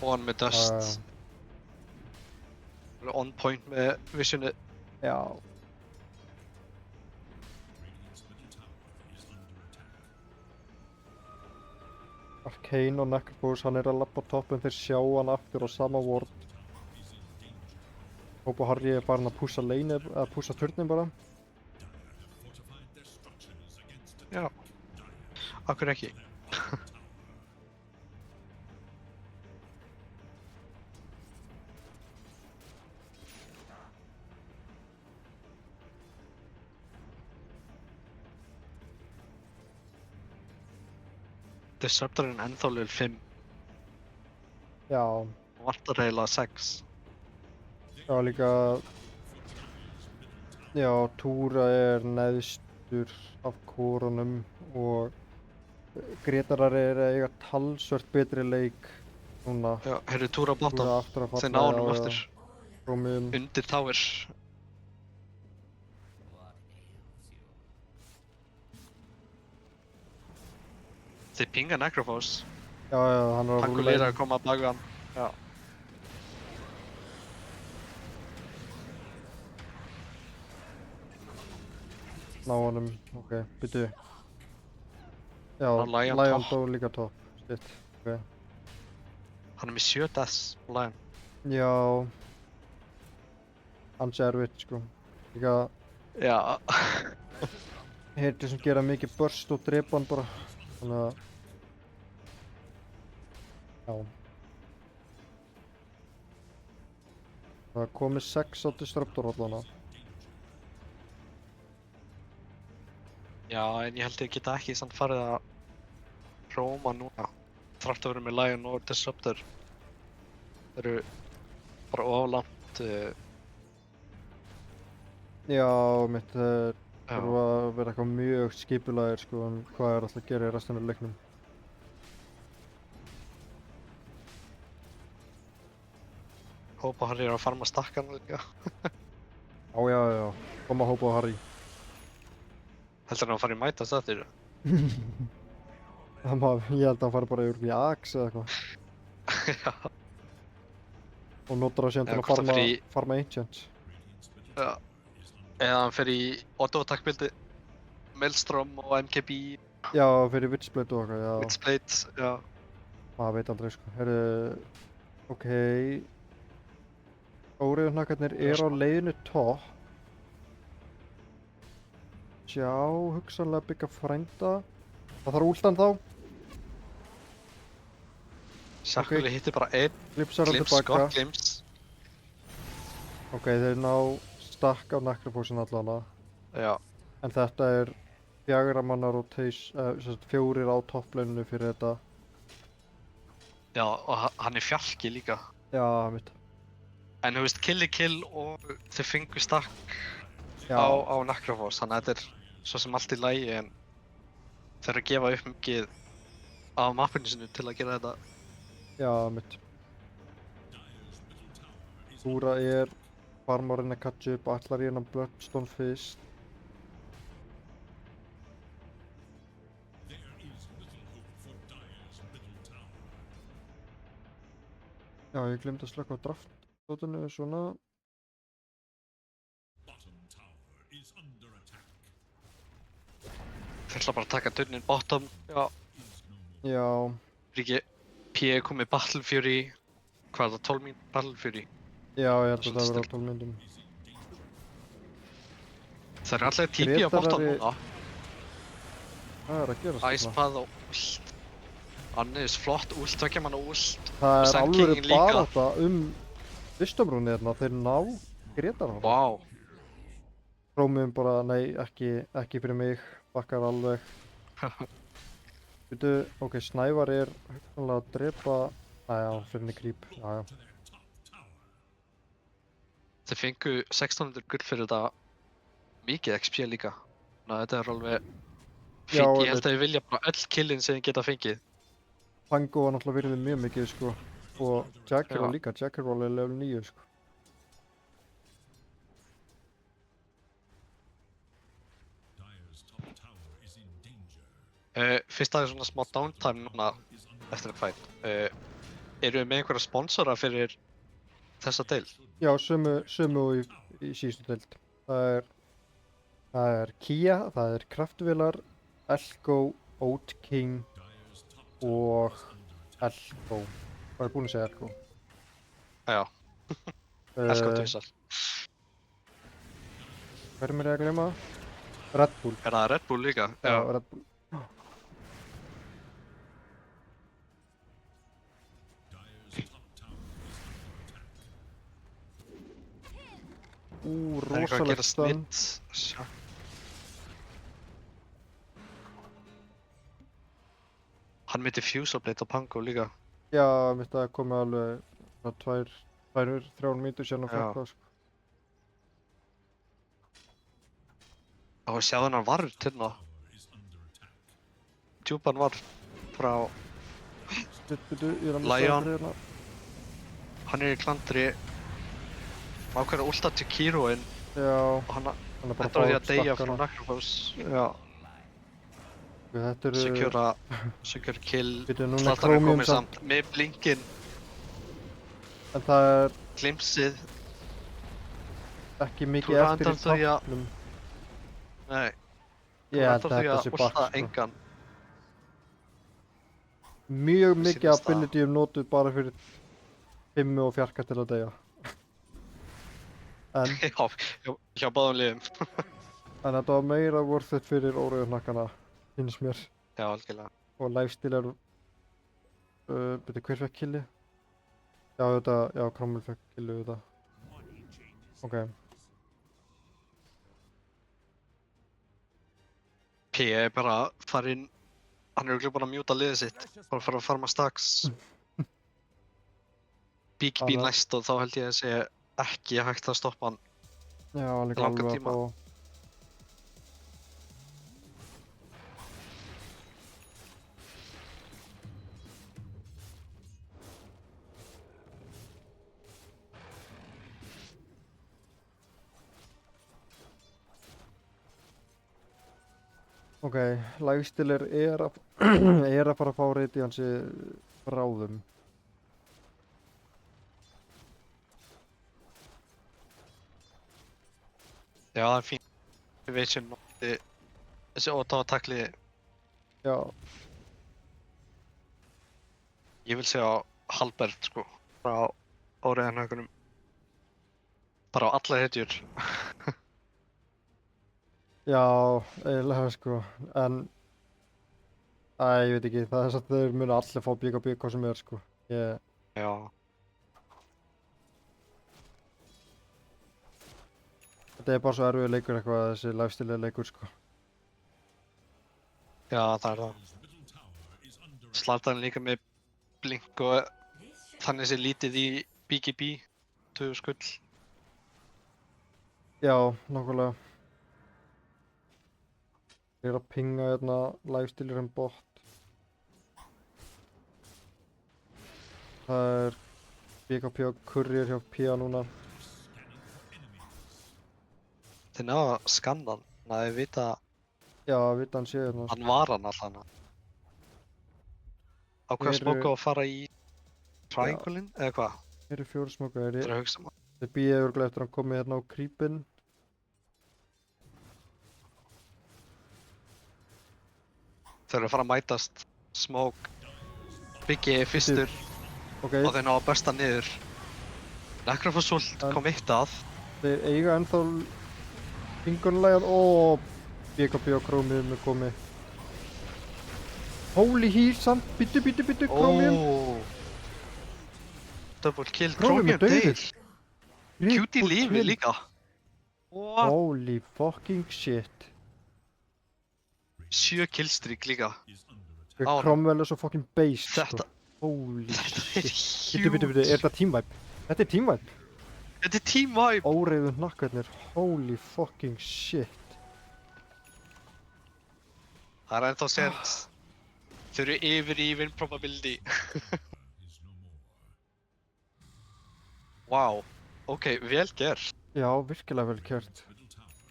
Og hann með dust. Það er on point með visioni. Já. Arcane og Necrophos, hann er að labba á topp en þeir sjá hann aftur á sama ward. Hope og Harry er farin að pússa lane, að pússa turnin bara. Já. Akkur ekki. Disruptorinn ennþá level 5. Já. Og vantar eiginlega 6. Já, líka... Já, Túra er neðstur af kórunum og Gretarar er að eiga talsvert betri leik núna. Já, heyrðu Túra bottom. Túra aftur að falla. Þeir ná honum aftur. Rómum. Undir tower. Þeir pinga Necrophos. Já, hann er að Pangolier er að koma að baka hann. Já. Ná honum, ok, byttu. Já, Lion Lion top. dó líka topp. Shit, ok. Hann er með 7 deaths, Lion. Já. Hans er erfitt, sko. Líka Já. heitir sem gera mikið burst og drepa hann bara. Þannig að... Já. Það er komið 6 á Disruptor allana. Já, en ég held ég geta ekki samt farið að róma núna. Þrátt að vera með Lion og Disruptor. Þeir eru bara oflangt. Já, mitt þarf að vera eitthvað mjög skipulagir, sko, en hvað er alltaf að gera í restina af leiknum. Hope og Harry er að farma stakkan líka. Já. Koma Hope og Harry. Heldur hann að fara í mæta stættir? Ég held að hann fari bara yfir í Axe eða eitthvað. Já. Og notar það síðan til Eða að hvort hann fer í- farma Ancients. Já. Eða hann fer í auto-attack-bildi. Maelstrom og MKB, Já, fyrir Witchblade og eitthvað, já. Witchblade, já. Maður veit aldrei, sko. Herru, ok. Óreiðuhnakkarnir eru á leiðinu topp. Já, hugsanlega byggja frænda. Það þarf últan þá. Shackle hittir bara einn, Glipsar hann glims, tilbaka. gott glims. Ok, þeir ná stakk á Necrophosin allana. Já. En þetta er 4 manna rotation, 4 á topplaninu fyrir þetta. Já, og hann er fjalki líka. Já, mitt. En þú veist, kill og þau fengu stakk Já. á Necrophos, þannig að þetta er svo sem allt í lagi, en þeir eru að gefa upp mikið af mappinu sinu til að gera þetta. Já, mitt. Þúra farm að reyna að catcha upp, ætlar í hennan Bloodstone fyrst. Já, ég glemdi að slökka á draft-dótinu, svona. Þeir ætla bara að taka dunnin bottom. Já. Já, Ríki P komið Battle Fury. Hvað er það, 12 mín Battle Fury? já, ég held að það Svolítið verður á 12 myndum. Það eru allir TP á bottom Grétarari- núna. Hvað er að gerast þarna? Icepad og ult. Annis flott ult, tveggja manna ult. Það er Sand alveg Kingin líka. barátta fyrstumrúnni hérna, þeir ná Grétarari. Vá. Chromium bara, nei, ekki fyrir mig, bakkar alveg. Veitu, ok, Snævar hugsanlega að drepa, aðja, fyrir henni creep, aðja. Þeir fengu 1600 gull fyrir þetta mikið XP líka. Þannig að þetta er alveg Já, fínt. Ég held einmitt. að ég vilja bara öll killin sem ég geta fengið. Pango var náttúrulega virðið mjög mikið, sko. Og Jackerol Já. líka, Jackerol er level 9, sko. Fyrst aðeins svona smá downtime núna eftir að fight. Eru við með einhverja sponsora fyrir þessa deil? Já, sömu og í síðustu deild. Það er Kia, það er Kraftvélar, Elko, Oat King og Elko. Hvað er búinn að segja Elko? Já, elskar tvisar. Hverjum er ég að gleyma? Red Bull. Er það Red Bull líka? Já, Red Bull. Það er eitthvað að Rosalegt gera stun. snitt. Sjá. Hann myndi Fuse Blade á Pango líka. Já, mitt að komi alveg svona 2-3 mínútur síðan að Já. fekk það, sko. Og sjáðu hennar varð hérna. Djúpan varð frá, Bíddu, ég er að Lion. missa hérna. hann er í klandri. Ákveður að ulta til Kiroinn Já, og hann hann er bara ætlar á því að deyja stakkana. frá Necrophos. Já, Þetta eru... secure kill. Bíddu, núna er Zlatan er Chromium komið samt með blinkinn, En það er glimpsið. ekki mikið Þú eftir í randar því að- toppnum. Nei, Ég held ætlar að því þetta sé að bakk, ulta sko. engan. Mjög mikið sýnist af ability notuð bara fyrir Pimmi og Fjarka til að deyja. En hjá báðum liðum. þetta var meira worth it fyrir órauðurnakkana, finnst mér. Já, algjörlega. Og lifesteal byrju, hver fekk killi? Já, Cromwell fekk killi þetta. Ok. P er bara farinn, hann er örugglega búinn að mjúta liðið sitt. Bara fara að farma stacks. BKB Annars- næst og þá held ég að sé ekki hægt að stoppa hann. Já, líka Langan alveg tíma. að fá... Ok, lifesteal er að er að fara að fá radiansi bráðum. Já, það er fínt. Við veit sem þessi auto-attack-li, Já, ég vil segja Halbert, sko, frá óreiðanhaugunum. Bara á alla hetjur. já, eiginlega sko, en ég veit ekki, það er satt þeir munu allir fá BKB hvað sem er sko. Já. Þetta er bara svo erfið leikur eitthvað, þessi lifesteal leikur sko. Já, það er það. Zlatan líka með blink og þannig sé lítið í BKB, 2 skull. Já, nákvæmlega. Ég er að pinga hérna lifestealir bot. Það er BKP og Courier hjá PA núna. Þið ná að skanna hann, þannig að þið vita Já, vita hann séu hérna. hann var hann allan. Á hvað smóka að fara í triangulin, eða hvað? Hér eru 4 smóka. Það er að hugsa maður. Þeir býja örugglega eftir að hann komi hérna á creepin. Þeir eru að fara að mætast smók, Biggi fyrstur Ok, og þeir ná að bursta niður. Necrophosult kom eitt að. þeir eiga ennþá fingunarlægað og BKP og Chromium er komið. Holy heal samt, byttu Chromium. Double kill, Chromium er Chromium deyr. dauður. Cute í lífi kill. líka. What? Holy fucking shit. 7 killstreak líka. Á, Cromwell er svo fucking based, Þetta, sko. Holy þetta er shit. huge. Byttu, er þetta teamwipe? Þetta er teamwipe. Þetta er team vibe. Óreiðu hnakkarnir. Holy fucking shit. Það er ennþá sens. Þau eru yfir í win probability. Wow. Ok, vel gert. Já, virkilega vel kjört.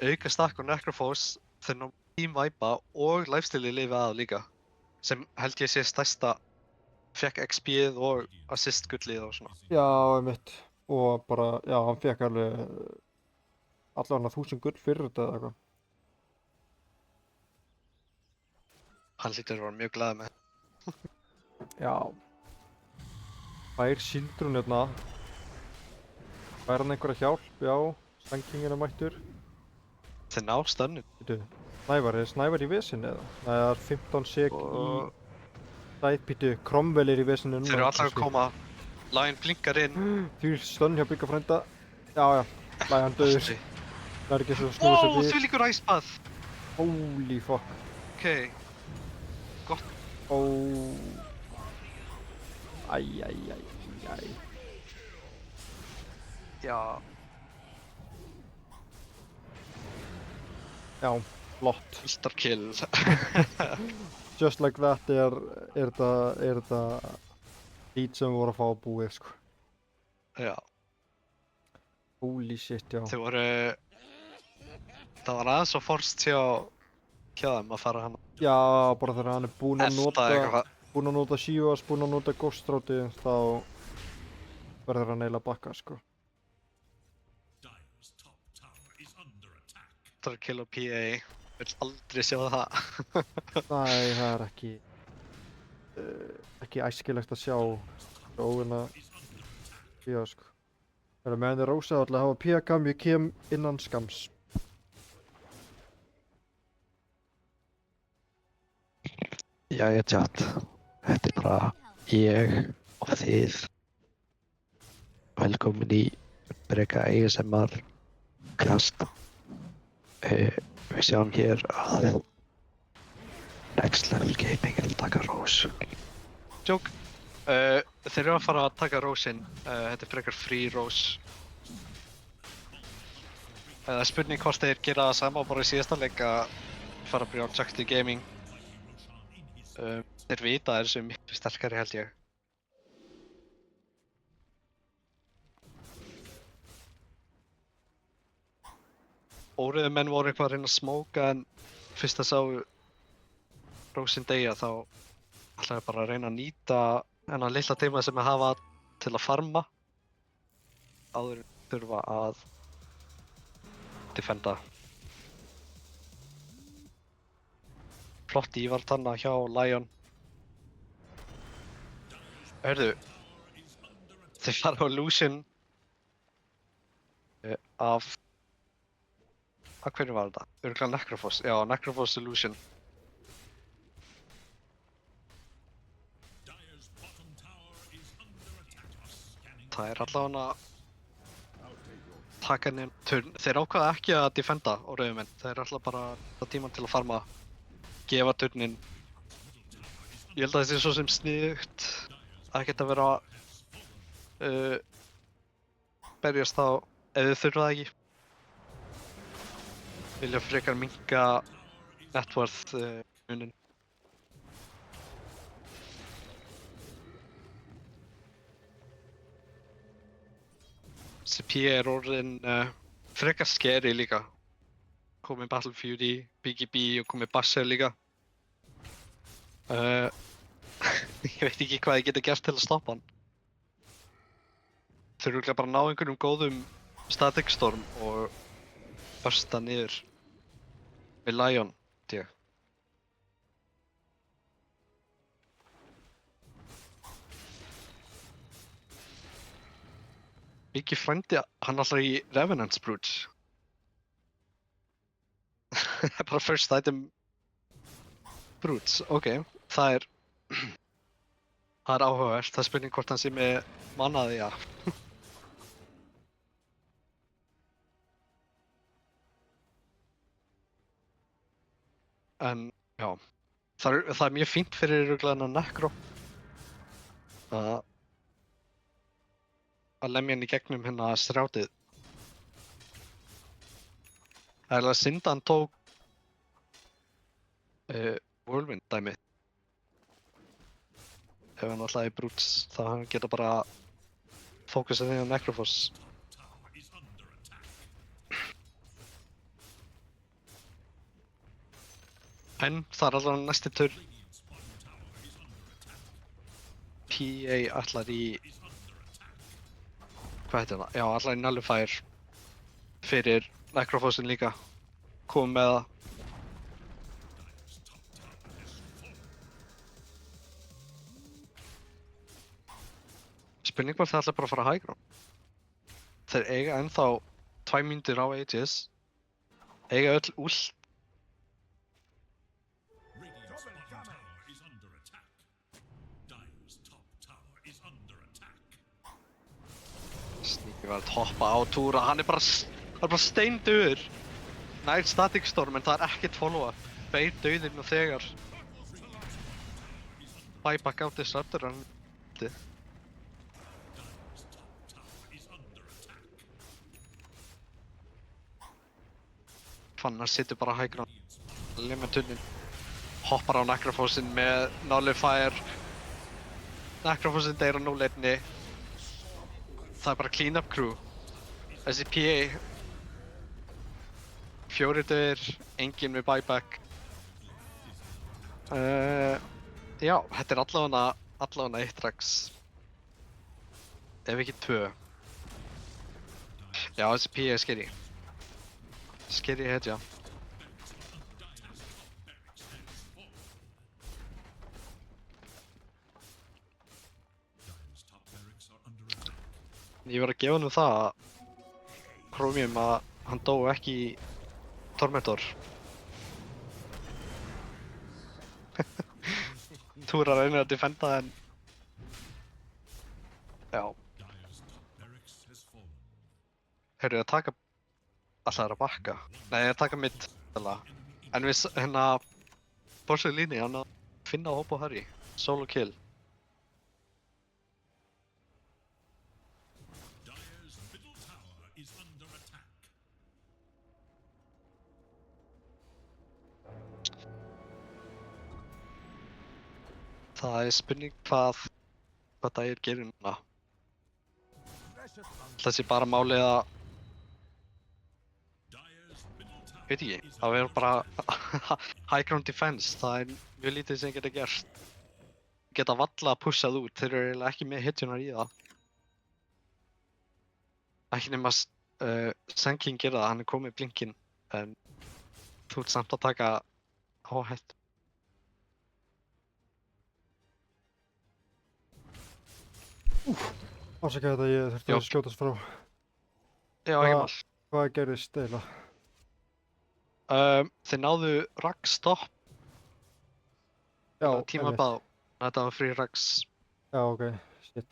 Auka stakk og Necrophos, þau ná team vipa og lifesteali lifið að líka. Sem held ég sé stærsta. Fekk XP-ið og assist gullið og svona. Já, einmitt. Og bara, já, hann fekk alveg allavega 1000 gull fyrir þetta eða eitthvað. Hann hlýtur að vera mjög glaður með. Já. Fær Sildrún hérna. Fær hann einhverja hjálp? Já. Stankingin er mættur. Þeir ná stönnum. Býtu, Snævar í vesinni eða? Nei, það er 15 sek í stæð. Býtu, Cromwell er í vesinni núna. Þeir eru allar að koma. Lion blinkar inn. Því stönn hjá Bigga frænda. Já, já. Lion döður. Allt í. Það er ekki svo að snúa sér Wow, við. því líkur ice path. Holy fuck. Ok. Ó. Æ. Já. Já, flott. Ultar kill. Just like that er þetta lít sem við vorum að fá að búið, sko. Já. Holy shit, já. Þau voru... Það var aðeins og forst hjá þeim að fara hann. Já, bara þegar hann er búinn að nota Shivas, búinn að nota Ghost Road'i, þá verður hann eiginlega að bakka, sko. Ultar kill og PA. Vill aldrei sjá það. Nei, það er ekki æskilegt að sjá óvinna Pía, sko. Það er meðan þið rósað alltaf að hafa Pía-kam, ég kem innan skams. Jæja chat. Þetta er bara ég og þið. Velkomin í Breka ASMR cast. Við sjáum hér að Next Level Gaming er að taka Rose. Jók. Þeir eru að fara að taka Roseinn. Þetta er frekar free Rose. Það er spurning hvort þeir gera það sama bara í síðasta leik að fara að byrja Objective Gaming. Þeir vita að þeir séu miklu sterkari held ég. Óreiðumenn voru eitthvað að reyna að smóka en fyrst að sáu Roseinn deyja þá ætlaði bara að reyna að nýta þennan litla tíma sem við hafa til að farma áður en þurfa að defenda. Flott ívart þarna hjá Lion. Hörðu, þeir fara á Lucian af hverju var þetta? Örugglega Necrophos, já Necrophos Lucian. Það er allavega taka henni turn. Þeir ákvaða ekki að defenda óreiðumenn. Þeir er alltaf bara það tíman til að farma, gefa turnin. Ég held að þetta sé svo sem sniðugt að geta vera að berjast þá ef þið þurfa það ekki. Vilja frekar minnka net worth munin. CP er orðin frekar scary líka. Komið Battle Fury, BGB og komið Basher líka. Ég veit ekki hvað ég geti gert til að stoppa hann. Þau eru bara að ná einhverjum góðum Static Storm og bursta niður með Lion, ég. Biggie frændi, hann alltaf í Revenant's Brooch. Bara first item Brooch, ok. Það er áhugavert, það er spurning hvort hann sé með mannaði, já. En, já, það er mjög fínt fyrir örugglega Necro að lemja hann í gegnum hérna strjátið. Það er alveg synd að hann tók Whirlwind dæmið. Ef hann alltaf í Brutes, þá hann geta bara fókusað inn á Necrophos. En það er allavega næsti turn. PA allar í... Hvað heitir það? Já, allar í Nullifier fyrir Necrophosin líka. Komum með það. Spurning var það alltaf bara að fara high ground. Þeir eiga ennþá 2 mínútur á Aegis. Eiga öll ult. Sneaky var að hoppa á túra, hann er bara steinduður. Nær Static Storm en það er ekkert follow-up. Beir dauðinn og þegar. Buyback á Disruptor hann. Fannar situr bara high ground. Lemja tunnin. Hoppar á Necrophosin með Nullifier. Necrophosin deyr á 0-1. Það er bara clean up crew. Þessi PA 4 dauðir, enginn með buyback. Já, þetta er allavega 1 rax. Ef ekki 2. Já, þessi PA er scary. Scary hedja. Ég var að gefa honum það Chromium að hann dó ekki í Tormentor. Túra reynir að defenda en... Já. Heyrðu, að taka... Alltaf er að bakka. Nei, að taka mitt. En við hérna... Borsið líni, hann að finna Hope og Harry. Solo kill. Það er spurning hvað Dire gerir núna. Þessi bara málið að... Veit ekki, það verður bara high ground defense, það er mjög lítið sem geta gert. Geta valla pushað út, þeir eru eiginlega ekki með hitjunar í það. Ekki nema Senking gera það, hann er komið blinkinn, en þú ert samt að taka áhættu. Ásaka þetta, ég þurfti að skjótast frá. Já, ekki mál. Hvað gerðist eiginlega? Þeir náðu Rax stopp. Já, tíma bá. Þetta var free Rax. Já, ok, shit.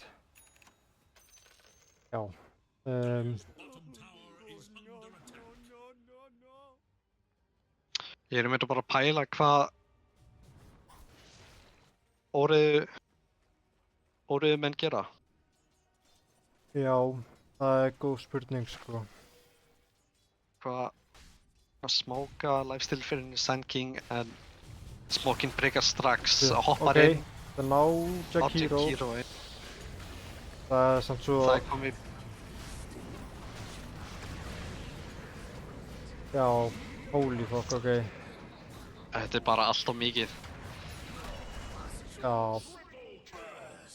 Já. Ég er meira bara að pæla hvað óriðu menn gera. Já, það er góð spurning, sko. Hvað smóka lifesteal fyrir Senking en smókinn breykar strax og hoppar inn. Það ná Jakiro. Inn. Það er samt svo... Það er komið... Já, holy fuck, ok. Þetta bara allt of mikið. Já,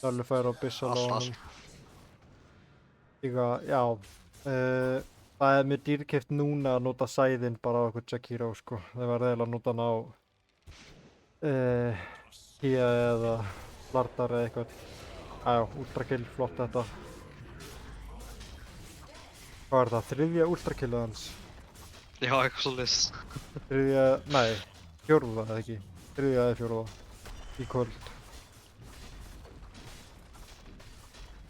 Nöllufær og Bissal á honum. Allt. Líka, já, það mér dýrkeypt núna að nota sæðinn bara á okkur Jakiro, sko. Það var eiginlega að nota hann á Kia eða Lardar eða eitthvað. Æjá, ultrakill, flott þetta. Hvað er það? Þriðja ultrakillið hans? Já, eitthvað svolítið. Þriðja, nei, fjórða eða ekki. Þriðja eða fjórða í kvöld.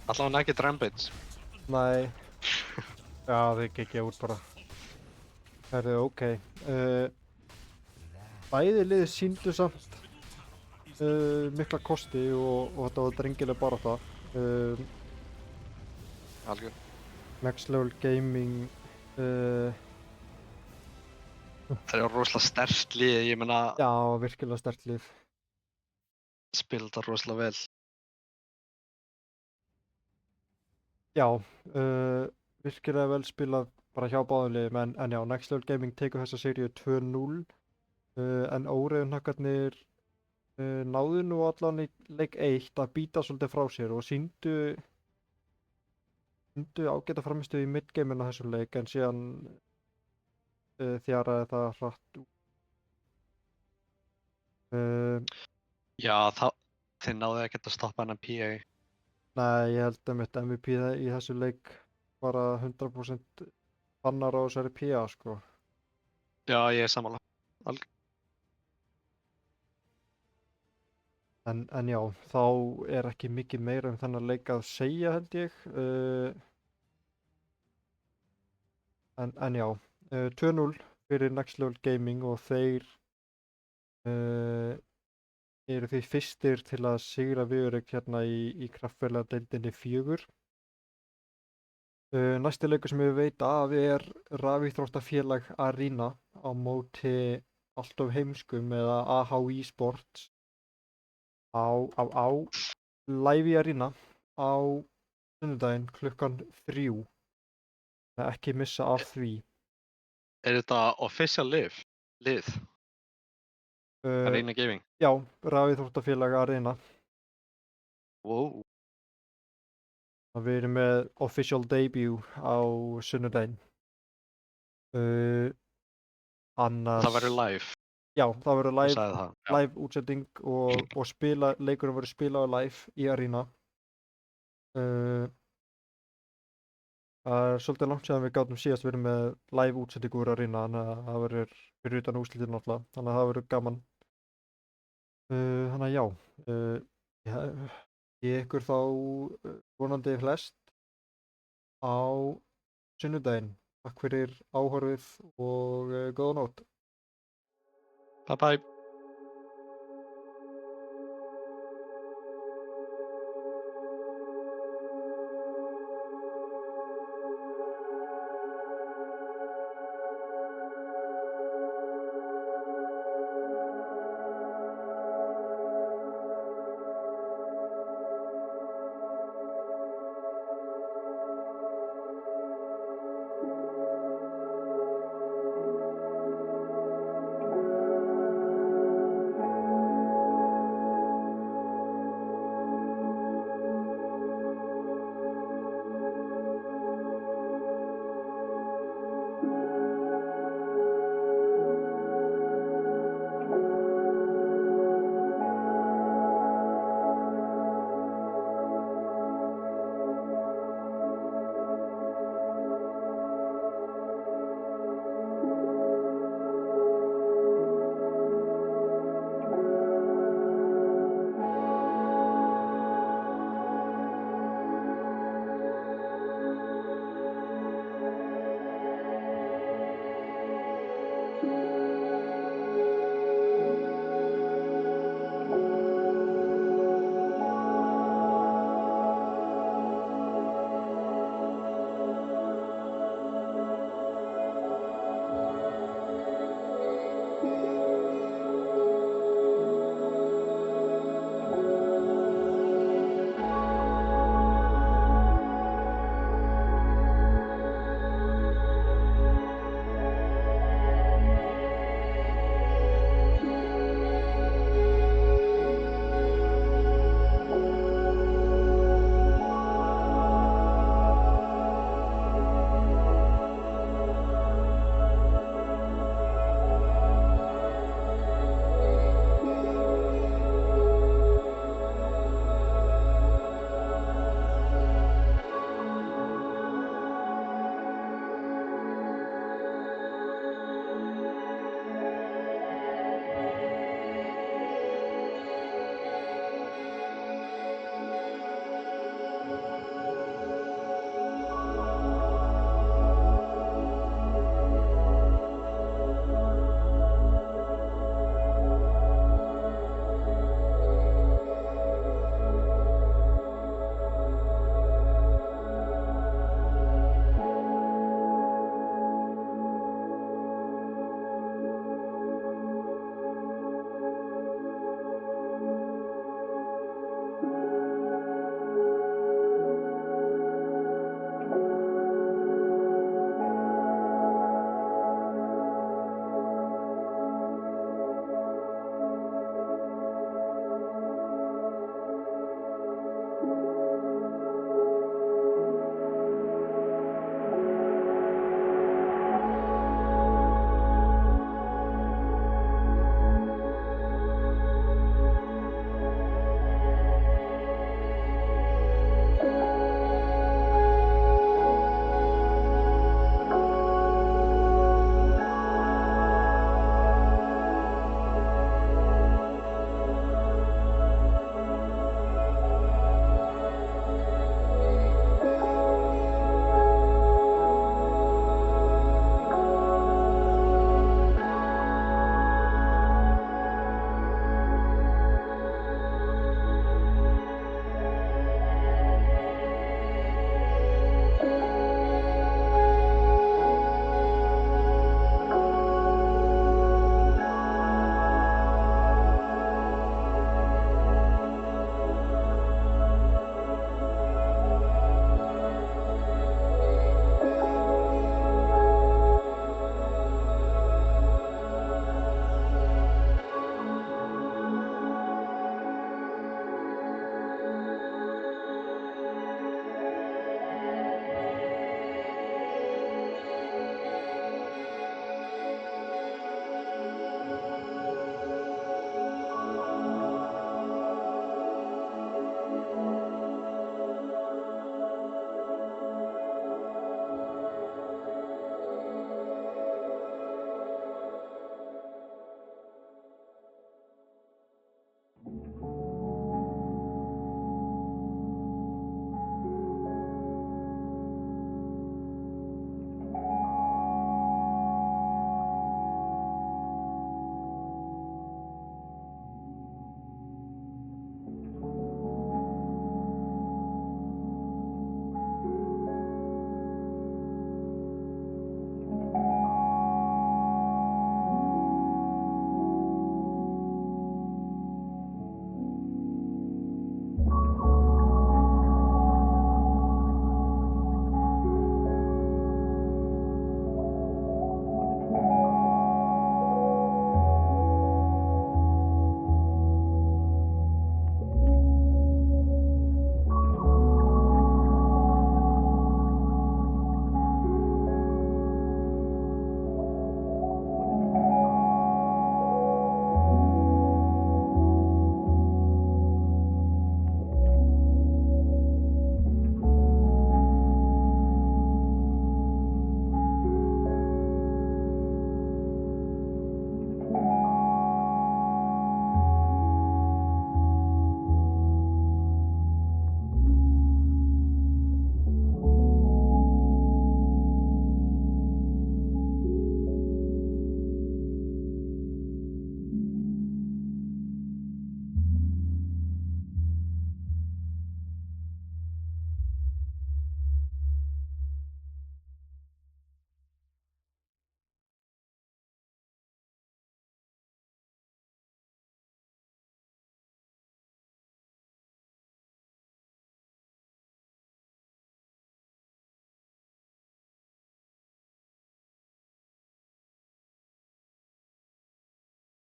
Allavega ekki Rampage. Nei. Já, þið gekkja út bara. Herðu, ok. Bæði liðið sýndu samt mikla kosti og þetta var drengileg barátta. Algjör. Next Level Gaming Það er rosalega sterkt lið, ég meina já, virkilega sterkt lið. spila þetta rosalega vel. Já, virkilega vel spilað bara hjá báðum liðum en já, Next Level Gaming tekur þessa seríu 2-0 en óreiðunhakkarnir náðu nú allan í leik 1 að býta svolítið frá sér og sýndu ágæta framistuð í midgameinu á þessum leik en síðan þjaraði það hratt út. Já, þeir náðu ekkert að stoppa hennar PA. Nei, ég held að mitt MVP í þessu leik bara 100% fannar á þessari PA, sko. Já, ég er sammála. En já, þá er ekki mikið meira um þennan leik að segja, held ég. En já, 2-0 fyrir Next Level Gaming og þeir eru því fyrstir til að sigra Viðureik hérna í kraftfélagsdeildinni 4. Næsti leikur sem ég veit af er rafíþróttafélag Arena á móti Alltof Heimskum eða AHI Sports á live í Arena á sunnudaginn klukkan 3. Ekki missa af því. Er þetta official lið? Arena Gaming? Já, rafíþróttafélag Arena. Wow. Við erum með official debut á sunnudaginn. Annars... Það verður live. Já, það verður Þú sagði það. Já. live útsending og leikurinn verður spilað live í Arena. Það er svolítið langt síðan við gátum síðast verið með live útsendingu úr Arena, þannig að það verður fyrir utan úrslitin náttúrulega, þannig að það verður gaman. Þannig að já, ég ykkur þá vonandi flest á sunnudaginn. Takk fyrir áhorfið og góða nótt. Bye bye.